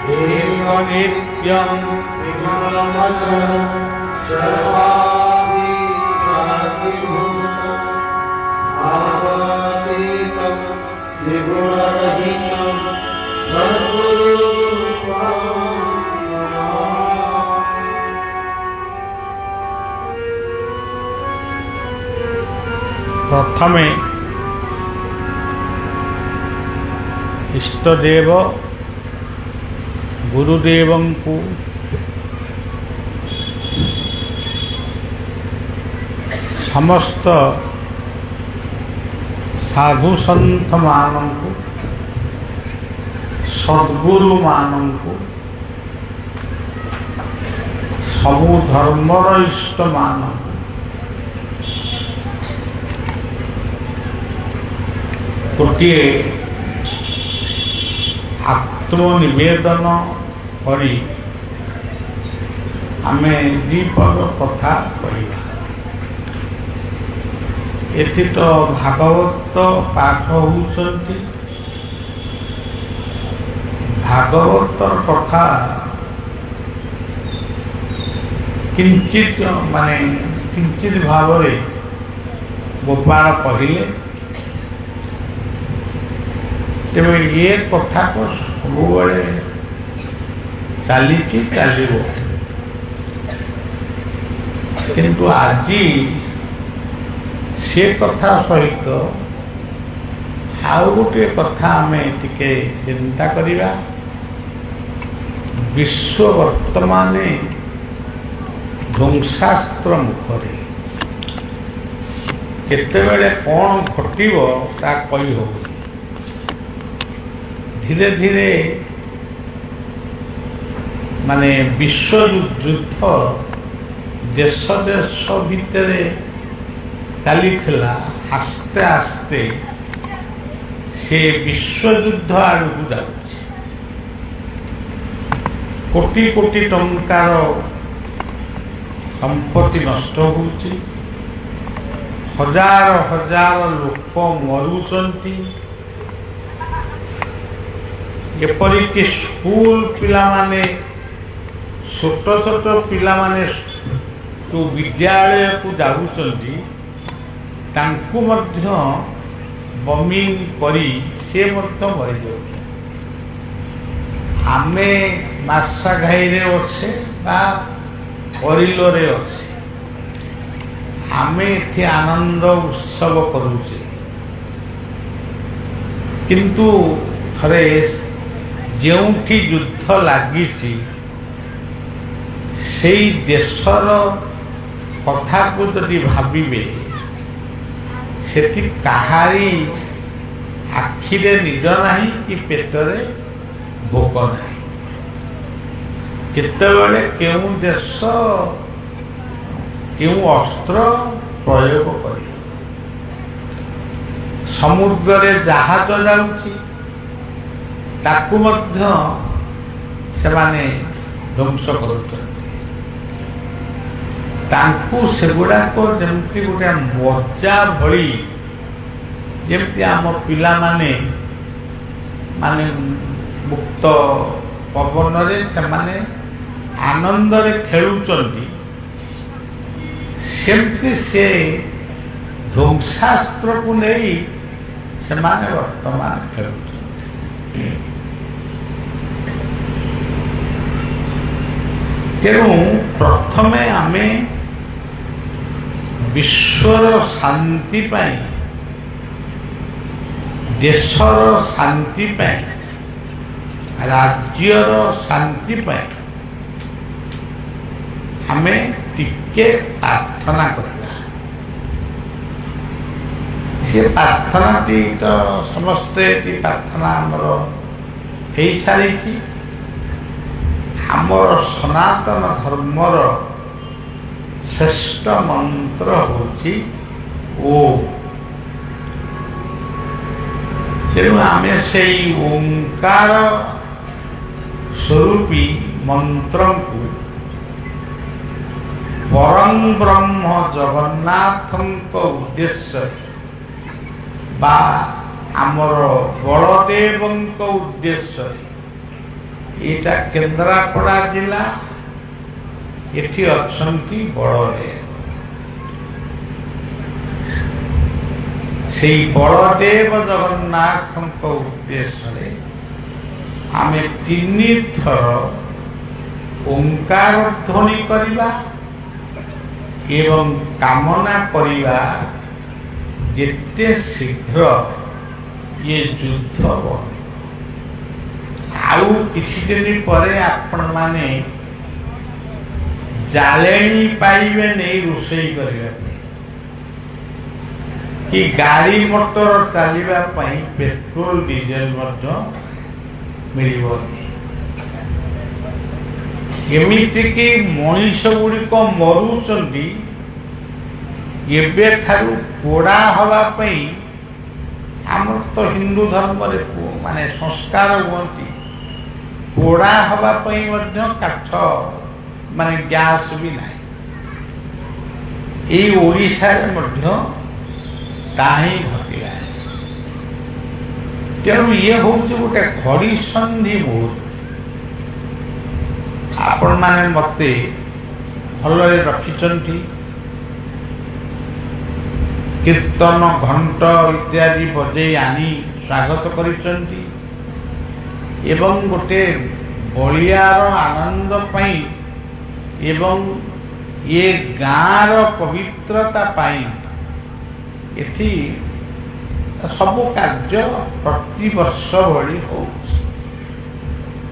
एव नित्यं विमलमचलं सर्वादिसाधिभूतं भावातीतं विगुणरहितं प्रथमे इष्टदेव गुरुदेवं को समस्त साधु संत मानू सद्गुरु मानू सबु धर्मर इष्ट मानू गोटे आत्मनिवेदन करी आमे दीपद कथा कहिबा। एथि तो भागवत पाठ होउछंती। भागवतर कथा किंचित माने किंचित भावरे गोपाल कहिले तेरे ये कथा को सब चली चलो किंतु आज से कथा सहित आउ गोटे कथा आमे टिके चिंता करिबा। विश्व वर्तमान ध्वंसास्त्र मुखरे केतेबेले कौन घटिबो ता कहि हो। धीरे धीरे माने विश्व युद्ध देश देश भितर चली आस्ते आस्ते से विश्व युद्ध आड़क जाउछि। कोटी कोटी टंकार संपत्ति नष्ट होउछि। हजार हजार लोक मरुचंती। एपरिक स्कूल पिला माने छोट छोट पिला माने तो विद्यालय को जाउचंती तांकु मध्य बमिंग करी से मध्य मरी जाउ। आमे मार्सा घाई रे अच्छे बा परिलो रे अच्छे आमे एठी आनंद उत्सव करूचे किंतु थरे जेउठी युद्ध लागिछि सेई देशर कथा को जदि भाविबे सेठी काहारी आखिरे निद नाही कि पेटरे भोक नाही। केतेबेले केउ देश केउ अस्त्र प्रयोग करे। समुद्र रे जहाज जाउछि ताकू मध्य सेमाने ध्वंस करुछन्ति। तांकू सेगुड़ाक जमती गोटे मजा भली जमती आम पिला माने मुक्त पवन रे सेमाने आनंद रे खेलुचंती सेमती से ध्वंसास्त्र को नहीं सेमाने वर्तमान खेलुचंती। तेणु प्रथमे आमे विश्वर शांति पाई देशर शांति पाई राज्यर शांति पाई आमे टिके प्रार्थना करबा। से प्रार्थना टी तो समस्ते प्रार्थना हमर हेई सारी आमर सनातन धर्मर श्रेष्ठ मंत्र होछि ओम। तेणु आमे से ओंकार स्वरूपी मंत्र को परम ब्रह्म जगन्नाथ उद्देश्य बा आमर बलदेव उद्देश्य ଏଇଟା କେନ୍ଦ୍ରାପଡ଼ା ଜିଲ୍ଲା। ଏଠି ଅଛନ୍ତି ବଳଦେବ। ସେଇ ବଳଦେବ ଜଗନ୍ନାଥଙ୍କ ଉଦ୍ଦେଶ୍ୟରେ ଆମେ 3 ଥର ଓଙ୍କାର ଧ୍ୱନି କରିବା ଏବଂ କାମନା କରିବା ଯେତେ ଶୀଘ୍ର ये ଯୁଦ୍ଧ ବନ୍ଦ। ଆଉ କିଛି ଦିନ ପରେ ଆପଣ ମାନେ ଜାଳେଣୀ ପାଇବେ ନେଇ ରୋଷେଇ କରିବା ପାଇଁ, କି ଗାଡ଼ି ମଟର ଚାଲିବା ପାଇଁ ପେଟ୍ରୋଲ ଡିଜେଲ ମଧ୍ୟ ମିଳିବନି। ଏମିତିକି ମଣିଷ ଗୁଡ଼ିକ ମରୁଛନ୍ତି ଏବେଠାରୁ ପୋଡ଼ା ହେବା ପାଇଁ। ଆମର ତ ହିନ୍ଦୁ ଧର୍ମରେ ମାନେ ସଂସ୍କାର ହୁଅନ୍ତି, ପୋଡ଼ା ହେବା ପାଇଁ ମଧ୍ୟ କାଠ ମାନେ ଗ୍ୟାସ୍ ବି ନାହିଁ। ଏଇ ଓଡ଼ିଶାରେ ମଧ୍ୟ ତାହା ହିଁ ଘଟିଲା। ତେଣୁ ଇଏ ହେଉଛି ଗୋଟେ ଘଡ଼ିସନ୍ଧି ମୁହୂର୍ତ୍ତ। ଆପଣମାନେ ମୋତେ ଭଲରେ ରଖିଛନ୍ତି। କୀର୍ତ୍ତନ ଘଣ୍ଟ ଇତ୍ୟାଦି ବଜେଇ ଆଣି ସ୍ୱାଗତ କରିଛନ୍ତି ଏବଂ ଗୋଟେ ବଳିଆର ଆନନ୍ଦ ପାଇଁ ଏବଂ ଏ ଗାଁର ପବିତ୍ରତା ପାଇଁ ଏଠି ସବୁ କାର୍ଯ୍ୟ ପ୍ରତିବର୍ଷ ଭଳି ହେଉଛି।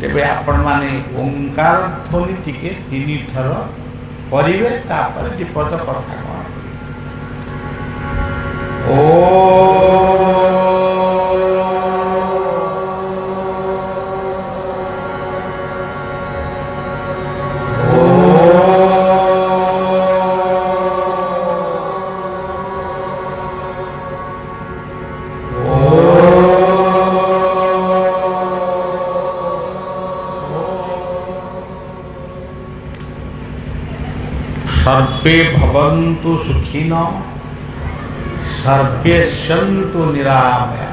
ତେବେ ଆପଣମାନେ ଓଙ୍କାର ଧ୍ୱନି ଟିକେ 3 ଥର କରିବେ, ତାପରେ ବିପଦ କଥା କଣ। ओ सर्वे भवन्तु सुखिनः सर्वे सन्तु निरामया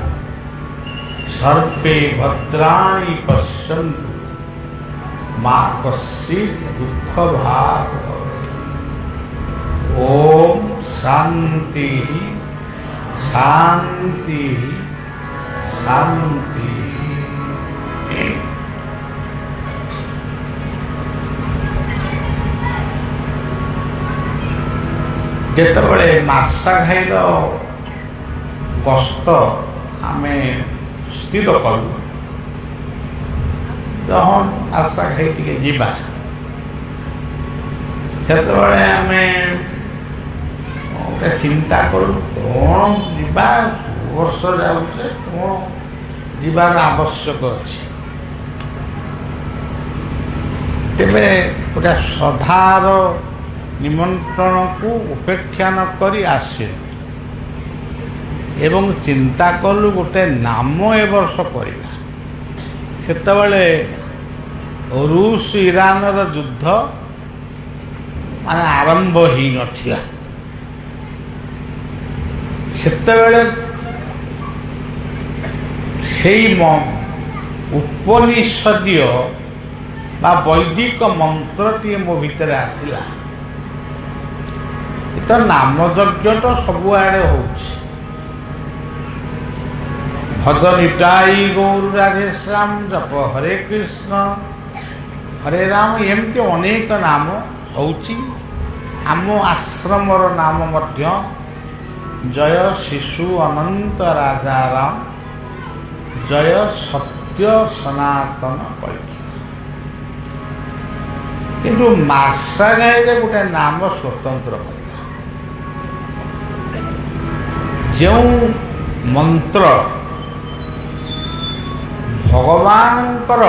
सर्वे भद्राणि पश्यन्तु मा कश्चित् दुःखभाग् भवेत्। ओम शांति शांति शांति। ଯେତେବେଳେ ମାର୍ଶାଘାଇର ଗସ୍ତ ଆମେ ସ୍ଥିର କଲୁ, ମାର୍ଶାଘାଇ ଟିକେ ଯିବା, ସେତେବେଳେ ଆମେ ଗୋଟେ ଚିନ୍ତା କଲୁ କ'ଣ ଯିବା, ବର୍ଷ ଯାଉଛେ, କ'ଣ ଯିବାର ଆବଶ୍ୟକ ଅଛି। ତେବେ ଗୋଟେ ସଧାର ନିମନ୍ତ୍ରଣକୁ ଉପେକ୍ଷା ନ କରି ଆସିଲୁ ଏବଂ ଚିନ୍ତା କଲୁ ଗୋଟେ ନାମ ଏ ବର୍ଷ କରିବା। ସେତେବେଳେ ରୁଷ ଇରାନର ଯୁଦ୍ଧ ମାନେ ଆରମ୍ଭ ହେଇନଥିଲା। ସେତେବେଳେ ସେଇ ଉପନିଷଦୀୟ ବା ବୈଦିକ ମନ୍ତ୍ରଟିଏ ମୋ ଭିତରେ ଆସିଲା। ତ ନାମ ଯଜ୍ଞ ତ ସବୁଆଡ଼େ ହଉଛି, ଭଜ ନିତାଇ ଗୌର ରାଧେଶ୍ୟାମ, ଜପ ହରେ କୃଷ୍ଣ ହରେ ରାମ, ଏମିତି ଅନେକ ନାମ ହଉଛି। ଆମ ଆଶ୍ରମର ନାମ ମଧ୍ୟ ଜୟ ଶିଶୁ ଅନନ୍ତ ରାଜାରାମ, ଜୟ ସତ୍ୟ ସନାତନ କଳି। କିନ୍ତୁ ମାର୍ଶାଘାଇରେ ଗୋଟେ ନାମ ସ୍ୱତନ୍ତ୍ର କରିବା। ଯେଉଁ ମନ୍ତ୍ର ଭଗବାନଙ୍କର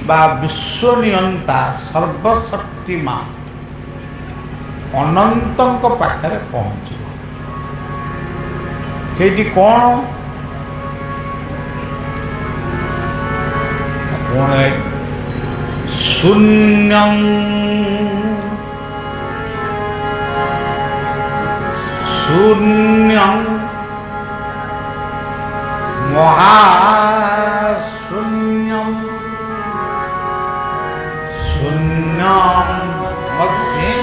ବା ବିଶ୍ୱନିୟନ୍ତା ସର୍ବଶକ୍ତିମାନ ଅନନ୍ତଙ୍କ ପାଖରେ ପହଞ୍ଚିବ, ସେଇଠି କ'ଣ ଶୂନ୍ୟଂ शून्यं महाशून्यं मध्ये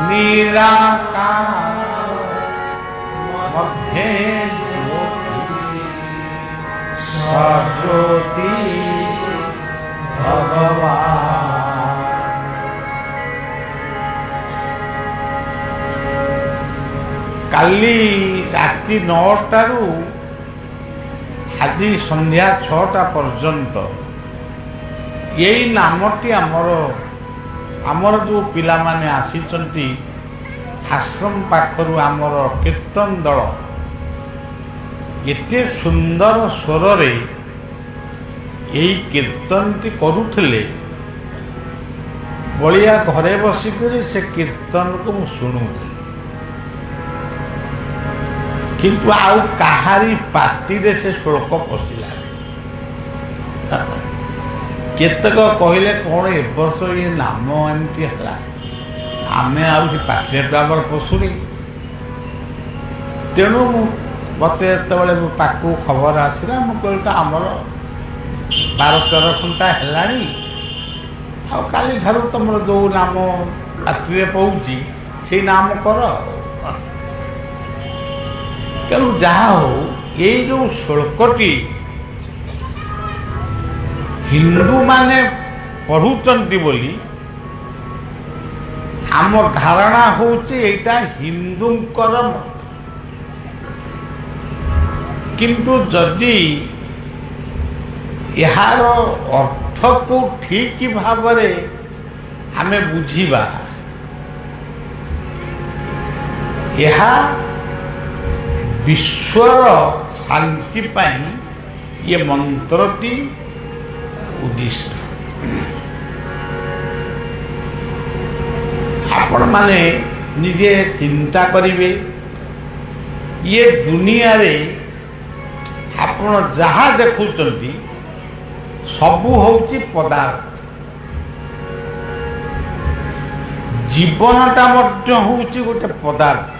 निराकार मध्ये सज्योति भगवान। काली राति 9टारू आज संध्या 6टा पर्यंत यही नामटी आमर जो पिला माने आसीचंती आश्रम पाखरु आमर कीर्तन दल एते सुंदर स्वर रे यही कीर्तन टी करुथिले बलिया घरे बसिकरी से कीर्तन को शुणुथि किंतु आउ कहारी पार्टी रे से श्लोक पशिला केतक कहले कौन ए वर्ष ये नाम एमती है आमे आउ पार्टी आमर पशुनी तेणु मत जो पाक खबर आसला मुझे आमर 12-13 घंटा है काली ठार तुम जो नाम पार्टी पहुँची से नाम कर तेणु जहा हो ये जो श्लोकटी हिंदू माने पढ़ुचंती बोली आम धारणा होची एटा हिंदूंकर मत किंतु जदि यार अर्थ को ठीक भाव आमे बुझिबा यह विश्वर शांति पाई ये मंत्रटी उद्दिष्ट आपण माने निजे चिंता करिवे ये दुनिया रे आपण जहा देखुचंती सबु होची पदार्थ जीवनटा मध्य होची गोटे पदार्थ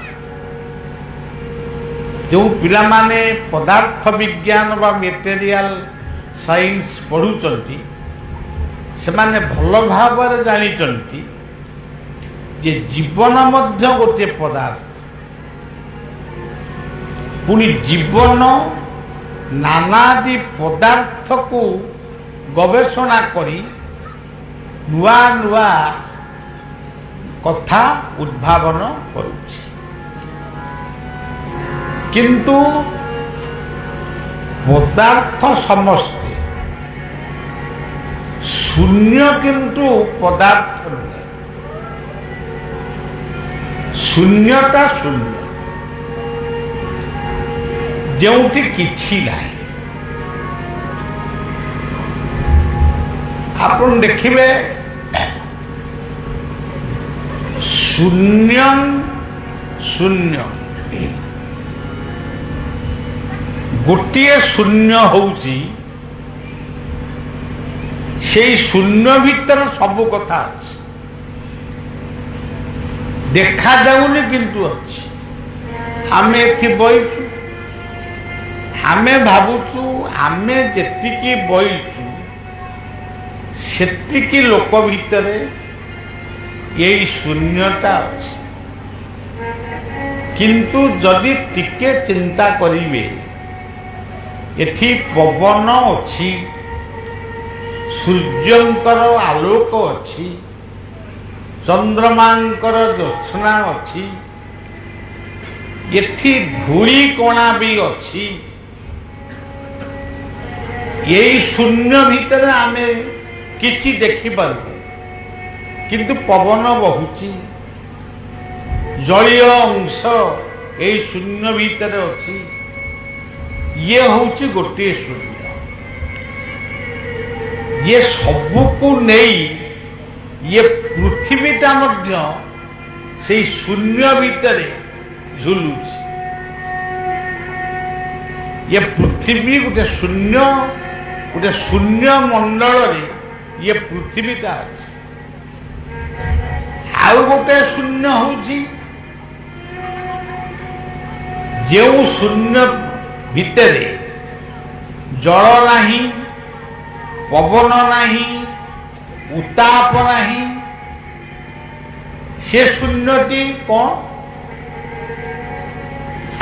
जो पिला माने पदार्थ विज्ञान बा मेटेरियल साइंस पढ़ुचंती से माने भल भाव जानिचंती जे जीवन मध्य गोटे पदार्थ पुणी जीवन नानादि पदार्थ को गवेषणा करी नुआ नुआ कथा उद्भावन करुछि किंतु पदार्थ समस्ते शून्य किंतु पदार्थ नुहे शून्यता शून्य जोठी किछि नाही आपण देखिबे शून्य शून्य गोटे शून्य होउची से शून्य भीतर सब कथा अच्छी देखा जाऊनी किंतु अच्छी आमे एथि बइचु आमे भाबुचु आमे जेतिकी बइचु सेतिकी लोक भीतरे यही शून्यता अच्छी किंतु जदि टिके चिंता करिवे एथि पवन अच्छी सूर्यंकर आलोक अच्छी चंद्रमांकर ज्योत्सना अच्छी एथि धूली कोणा भी अच्छी यही शून्य भीतर आमे किछि देखि पारबो किंतु पवन बहुची जलीय अंश यही शून्य भीतर अच्छी ये होची गोटे शून्य ये सबू को नहीं ये पृथ्वीटा मध्य से शून्य भीतर झुलुची ये पृथ्वी गोटे शून्य मंडल रे ये पृथ्वीटा अच्छी आउ गोटे शून्य होची जो शून्य भितरे ଜଳ ନାହିଁ, ପବନ ନାହିଁ, ଉତ୍ତାପ ନାହିଁ। ସେ ଶୂନ୍ୟଟି କଣ?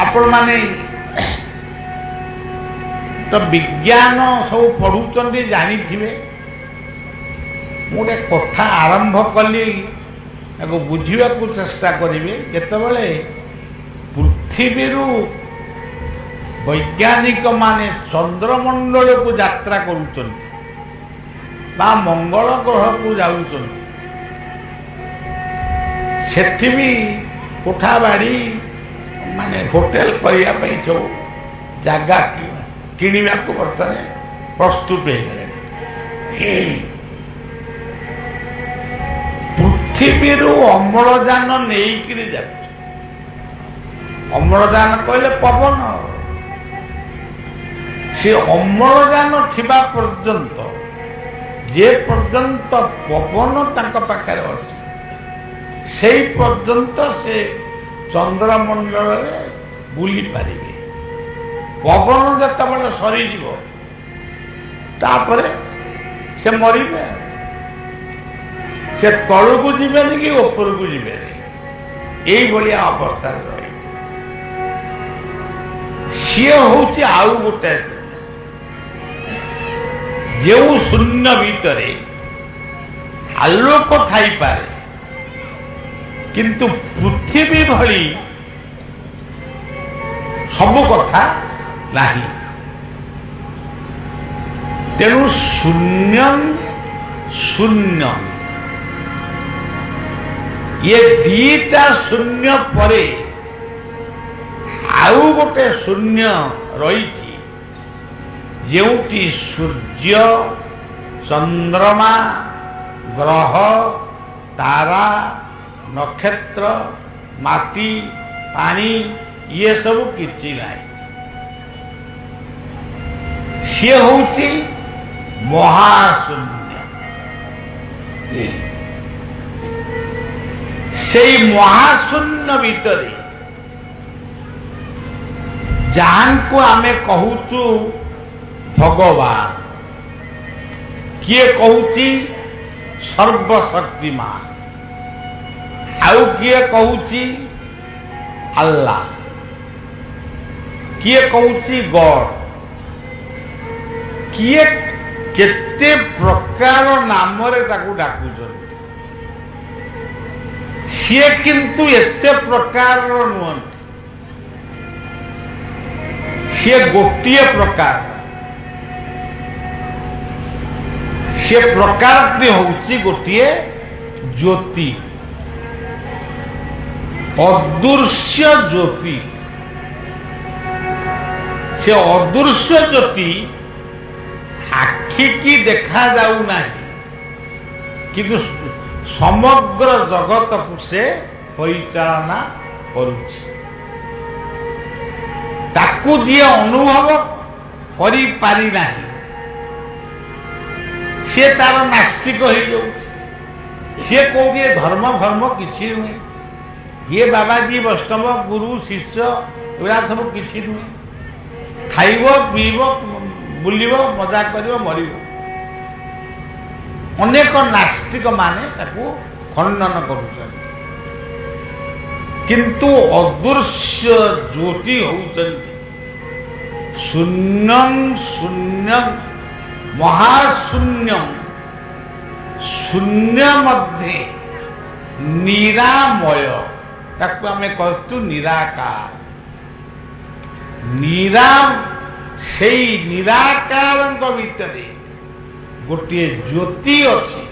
ଆପଣମାନେ ତ ବିଜ୍ଞାନ ସବୁ ପଢୁଛନ୍ତି, ଜାଣିଥିବେ। ମୁଁ ଗୋଟେ କଥା ଆରମ୍ଭ କଲି, ତାକୁ ବୁଝିବାକୁ ଚେଷ୍ଟା କରିବେ। ଯେତେବେଳେ ପୃଥିବୀରୁ ବୈଜ୍ଞାନିକ ମାନେ ଚନ୍ଦ୍ରମଣ୍ଡଳକୁ ଯାତ୍ରା କରୁଛନ୍ତି ବା ମଙ୍ଗଳ ଗ୍ରହକୁ ଯାଉଛନ୍ତି, ସେଠି ବି କୋଠା ବାଡ଼ି ମାନେ ହୋଟେଲ କରିବା ପାଇଁ ସବୁ ଜାଗା କିଣିବାକୁ ବର୍ତ୍ତମାନ ପ୍ରସ୍ତୁତ ହେଇଗଲେଣି। ପୃଥିବୀରୁ ଅମ୍ଳଜାନ ନେଇକିରି ଯାଉଛି। ଅମ୍ଳଜାନ କହିଲେ ପବନ। ସେ ଅମ୍ଳଜାନ ଥିବା ପର୍ଯ୍ୟନ୍ତ, ଯେ ପର୍ଯ୍ୟନ୍ତ ପବନ ତାଙ୍କ ପାଖରେ ଅଛି, ସେଇ ପର୍ଯ୍ୟନ୍ତ ସେ ଚନ୍ଦ୍ରମଣ୍ଡଳରେ ବୁଲି ପାରିବେ। ପବନ ଯେତେବେଳେ ସରିଯିବ, ତାପରେ ସେ ମରିବେ। ସେ ତଳକୁ ଯିବେନି କି ଉପରକୁ ଯିବେନି, ଏଇଭଳିଆ ଅବସ୍ଥାରେ ରହିବେ। ସିଏ ହଉଛି ଆଉ ଗୋଟେ, ଯେଉଁ ଶୂନ୍ୟ ଭିତରେ ଆଲୋକ ଥାଇପାରେ, କିନ୍ତୁ ପୃଥିବୀ ଭଳି ସବୁ କଥା ନାହିଁ। ତେଣୁ ଶୂନ୍ୟ ଶୂନ୍ୟ, ये दीटा शून्य परे आउ गोटे शून्य रही, जेउटी सूर्य, चंद्रमा, ग्रह, तारा, नक्षत्र, माटी, पानी, ये सब किछि नाही। सी होउची महाशून्य। से महाशून्य भितरे जहां को आमे कहूचु भगवान, किए कहूची सर्वशक्तिमान, आउ किए कहूची अल्लाह, किए कहूची गॉड, किए केते प्रकार नाम रे ताकू डाकुछन। सी किंतु एते प्रकार नुहंती, सी गोटे प्रकार। सी प्रकार होउची गोटे ज्योति, अदृश्य ज्योति। से अदृश्य ज्योति आखि की देखा जाऊ नहीं, किंतु समग्र जगत को से परिचालना करुछि। ताकू जी अनुभव करि पारि नाही, से तार नास्तिक हो जाउछि। से कहूँ धर्म धर्म किछि नुहे, ये बाबाजी वैष्णव गुरु शिष्य एरा सब किछि नुहे। खाइब पीब बुलिब मजा करिब मरिब। अनेक नास्तिक माने ताकू खंडन करुछन, किंतु अदृश्य ज्योति होउछन्ति शून्यं शून्यं महाशून्यं। शून्य मध्ये निरामय, ताकू आमे कहतु निराकार। सेई निराकारंक भितरे गोटे ज्योति अच्छी।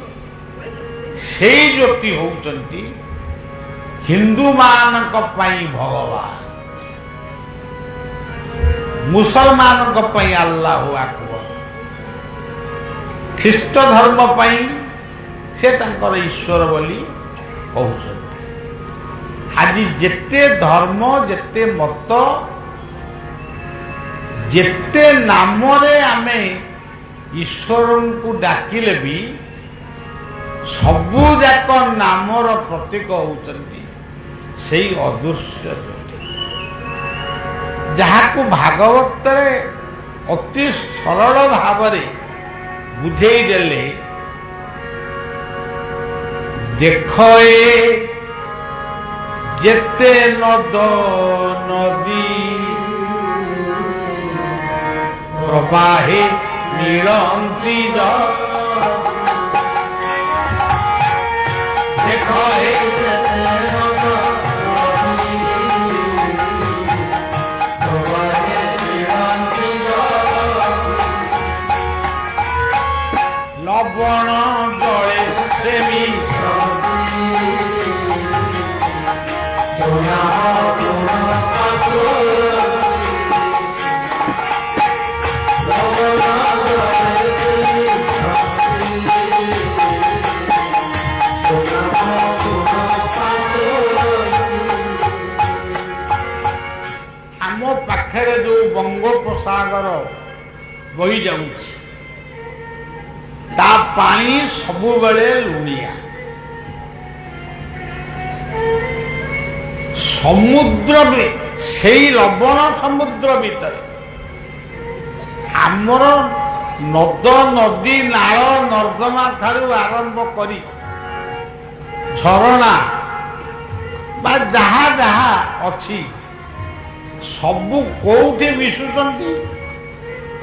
से ज्योति होउचंती हिंदू मानक पई भगवान, मुसलमानक पई अल्लाह अकबर, ख्रीष्ट धर्म पई से तांकर ईश्वर बोली कहउचंती। आज जेते धर्म जेते मत जेते नाम रे आमे ईश्वर को डाकिले भी सबू जाक नामर प्रतीक होउचंती सेई अदृश्य ज्योति, जहाकू भागवत रे ଅତି ସରଳ ଭାବରେ ବୁଝେଇ ଦେଲେ, ଦେଖ ଏ ଯେତେ ନଦ ନଦୀ ପ୍ରବାହେ ମିଳନ୍ତି ଦେଖ ଏ লবণ জলে সেমি ଆମ ପାଖରେ ଯୋଉ ବଙ୍ଗୋପସାଗର ବହି ଯାଉଛି ତା ପାଣି ସବୁବେଳେ ଲୁଣିଆ। ସମୁଦ୍ର ସେଇ ଲବଣ ସମୁଦ୍ର ଭିତରେ ଆମର ନଦ ନଦୀ ନାଳ ନର୍ଦ୍ଦମା ଠାରୁ ଆରମ୍ଭ କରି ଝରଣା ବା ଯାହା ଯାହା ଅଛି ସବୁ କୋଉଠି ମିଶୁଛନ୍ତି?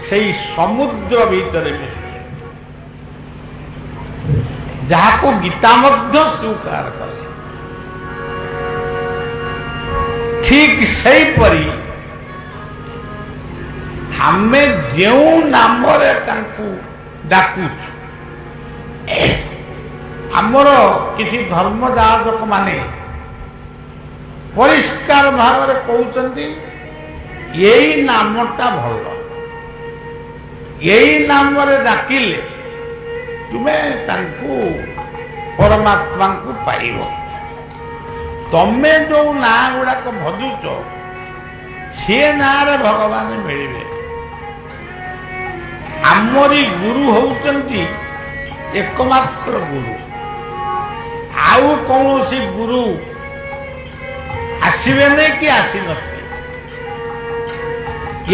ସେଇ ସମୁଦ୍ର ଭିତରେ ମିଶୁଛନ୍ତି, ଯାହାକୁ ଗୀତା ମଧ୍ୟ ସ୍ୱୀକାର କରେ। ଠିକ୍ ସେହିପରି ଆମେ ଯେଉଁ ନାମରେ ତାଙ୍କୁ ଡାକୁଛୁ, ଆମର କିଛି ଧର୍ମ ଯାଜକ ମାନେ ପରିଷ୍କାର ଭାବରେ କହୁଛନ୍ତି ଏଇ ନାମଟା ଭଲ, ଏଇ ନାମରେ ଡାକିଲେ ତୁମେ ତାଙ୍କୁ ପରମାତ୍ମାଙ୍କୁ ପାଇବ। ତମେ ଯୋଉ ନାଁ ଗୁଡାକ ଭଜୁଛ ସିଏ ନାଁରେ ଭଗବାନ ମିଳିବେ। ଆମରି ଗୁରୁ ହଉଛନ୍ତି ଏକମାତ୍ର ଗୁରୁ, ଆଉ କୌଣସି ଗୁରୁ ଆସିବେନି କି ଆସିନଥିବେ।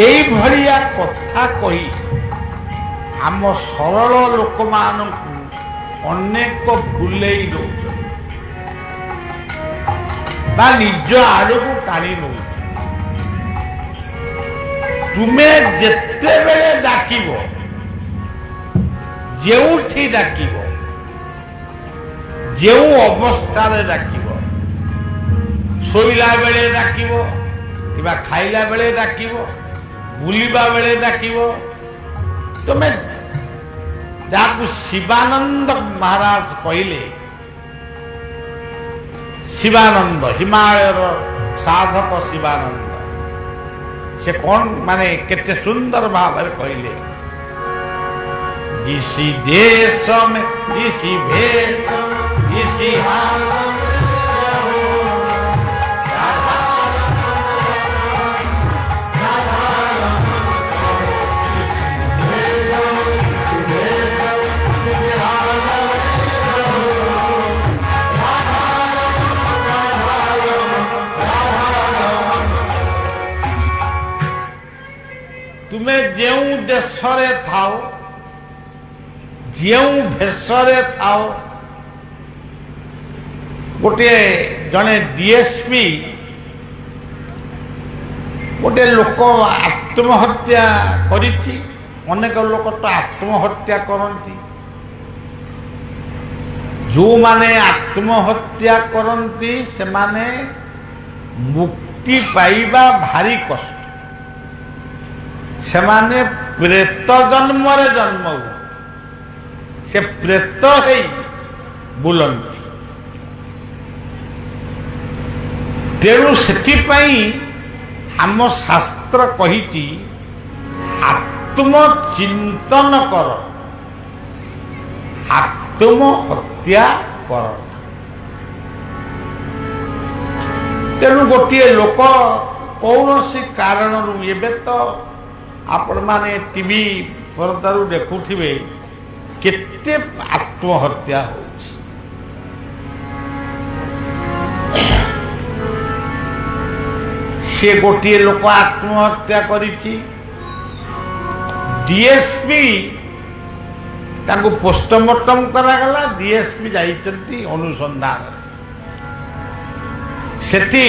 ଏଇଭଳିଆ କଥା କହି ଆମ ସରଳ ଲୋକମାନଙ୍କୁ ଅନେକ ଭୁଲେଇ ଦଉଛନ୍ତି ବା ନିଜ ଆଡ଼କୁ ଟାଣି ନେଉଛନ୍ତି। ତୁମେ ଯେତେବେଳେ ଡାକିବ, ଯେଉଁଠି ଡାକିବ, ଯେଉଁ ଅବସ୍ଥାରେ ଡାକିବ, ଶୋଇଲା ବେଳେ ଡାକିବ କିମ୍ବା ଖାଇଲା ବେଳେ ଡାକିବ, ବୁଲିବା ବେଳେ ଡାକିବ, ତୁମେ ଯାହାକୁ ଶିବାନନ୍ଦ ମହାରାଜ କହିଲେ, ଶିବାନନ୍ଦ ହିମାଳୟର ସାଧକ ଶିବାନନ୍ଦ, ସେ କଣ ମାନେ କେତେ ସୁନ୍ଦର ଭାବରେ କହିଲେ, इसी देश में इसी भेष इसी हाल तुमे जेउ देशरे थाओ, जेउ भेषरे थाओ, गोटे जने डीएसपी गोटे लोक आत्महत्या करिछि, अनेक लोक तो आत्महत्या करती। जो माने आत्महत्या करती से माने मुक्ति पाइबा भारी कष्ट, से माने प्रेत जन्म रे जन्म हो, से प्रेत है बुलंती। तेणु सेथिपाई आम शास्त्र कहिछि आत्मचिंतन कर, आत्महत्या कर। तेणु गोटे लोक कौनसी कारण एबे तो आपण माने टीवी परदारू देखुथिबे केते आत्महत्या होछि। से गोटे लोक आत्महत्या करिछि, डीएसपी तांको पोस्टमार्टम करागला डीएसपी जाइछन्ती अनुसंधान सेठी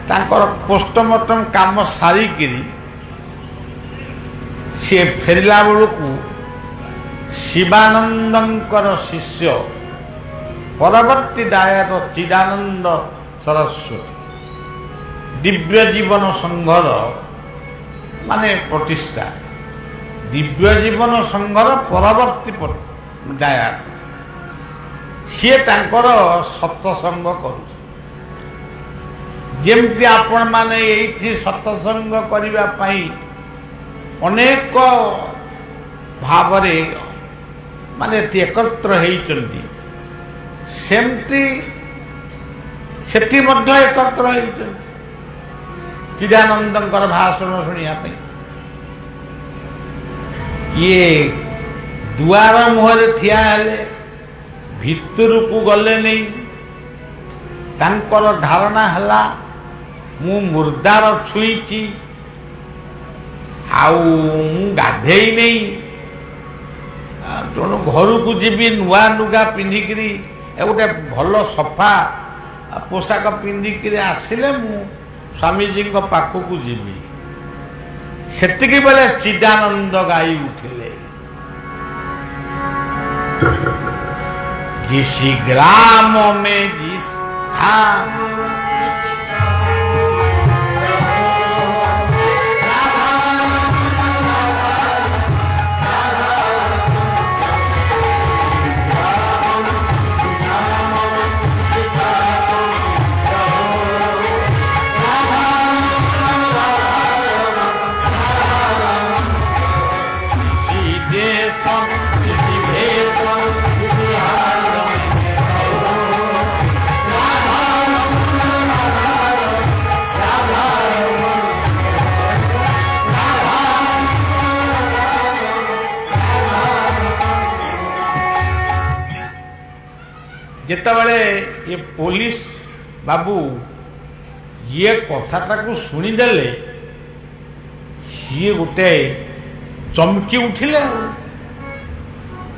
तांकर पोस्टमार्टम काम सारिकिरी सी फेरला बेलू शिवानंदंकर शिष्य परवर्ती दायक चिदानंद सरस्वती दिव्य जीवन संघर माने प्रतिष्ठा दिव्य जीवन संघर परवर्ती दायक सी तांकर सत्संग करुछ जेमती आपण माने एठी सत्संग करिवा पई अनेक भावरे माने एकत्र होइचंती सेमती सेठी मध्य एकत्र होइचंती चिदानंदंकर भाषण शुणिया पे ये दुआर मुहरे थिया हेले भितर को गले नहीं तांकर धारणा हला मु मुर्दार छुईची आउ मु गाधेई नहीं तेणु घर को जीवी नुआ लुगा पिंधिकी गोटे भल सफा पोशाक पिंधिकी आसिले मु स्वामीजी पाखक जीवी सेतिकी बेले चिदानंद गाई उठिले जिसी ग्राम में जिस हाँ जितेबाला ये पुलिस बाबू ये कथाटा को शुणीदेले सी गोटे चमकी उठिले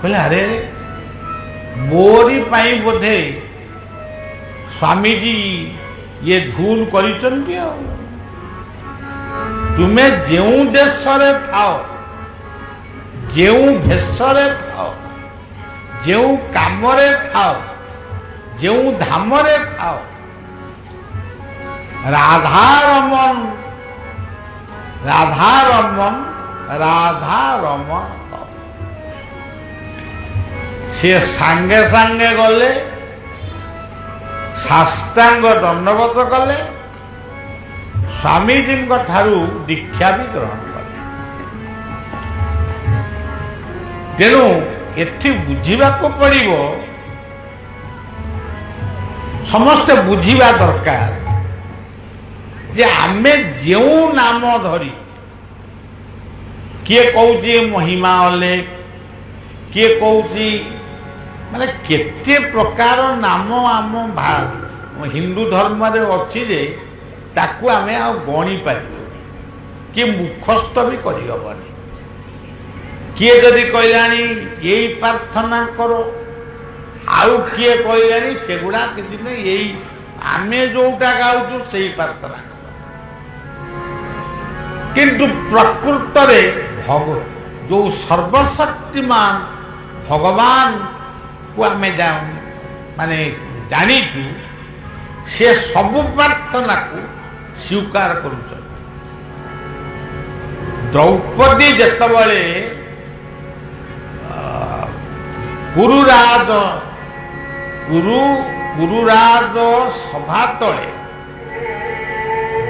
कहले अरे मोरी पाई बोधे स्वामीजी ये धूल करिचंती तुम्हें जेउ देश रे थाओ जेउ भेष रे थाओ जेउ काम रे थाओ जेउ धाम रे थाओ राधा रमन राधा रमन राधा रमन से सांगे सांगे गले साष्टांग दंडवत कले स्वामीजी ठारू दीक्षा भी ग्रहण कले तेणु एठी बुझिबा को पड़िबो समस्त बुझिबा दरकार जे आमे जेउ नाम धरी किए कहूची महिमा अलेख किए कहूची माने केते प्रकार नाम आम हिंदू धर्म रे अच्छी जे ताकू आमे आ गणी पारिबो कि मुखस्थ भी करि हबनी किए जदि कहलानी यही प्रार्थना करो आउ किए कहलानी सेगुड़ा किछि नै यही आमे जोटा गाउछु सेही प्रार्थना किंतु प्रकृत रे जो सर्वशक्तिमान भगवान को आमे माने जानिचु से सबु प्रार्थना को स्वीकार करुछन द्रौपदी जेतबळे गुरुराज सभा तले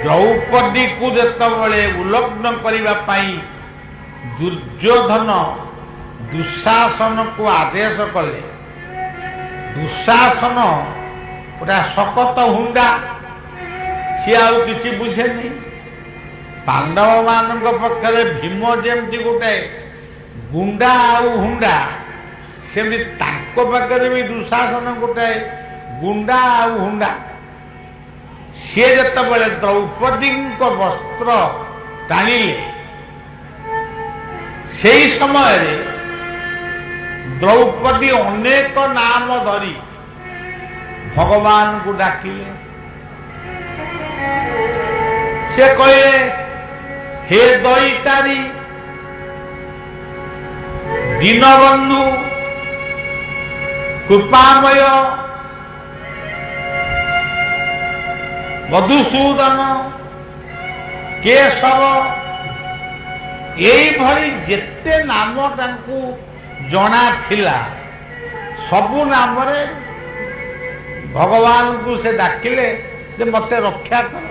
द्रौपदी को जेतबळे उल्लग्न करिबा पाई दुर्योधन दुशासन को आदेश कले दुशासन गोटा सकत हुंडा सी आउ किछि बुझे नहीं पांडव मान पक्षरे भीम जेमती गोटे गुंडा आउ हुंडा सेमती तांको पाखरे भी दुशासन गोटे गुंडा आउ हुंडा सी जेतबळे द्रौपदी वस्त्र टाणिले সেই সমୟରେ ଦ୍ରୌପଦୀ ଅନେକ ନାମ ଧରି ଭଗବାନଙ୍କୁ ଡାକିଲେ। ସେ କହିଲେ, ହେ ଦଇତାରି, ଦୀନବନ୍ଧୁ, କୃପାମୟ, ମଧୁସୂଦନ, କେଶବ, ଏଇଭଳି ଯେତେ ନାମ ତାଙ୍କୁ ଜଣା ଥିଲା ସବୁ ନାମରେ ଭଗବାନଙ୍କୁ ସେ ଡାକିଲେ ଯେ ମତେ ରକ୍ଷା କର।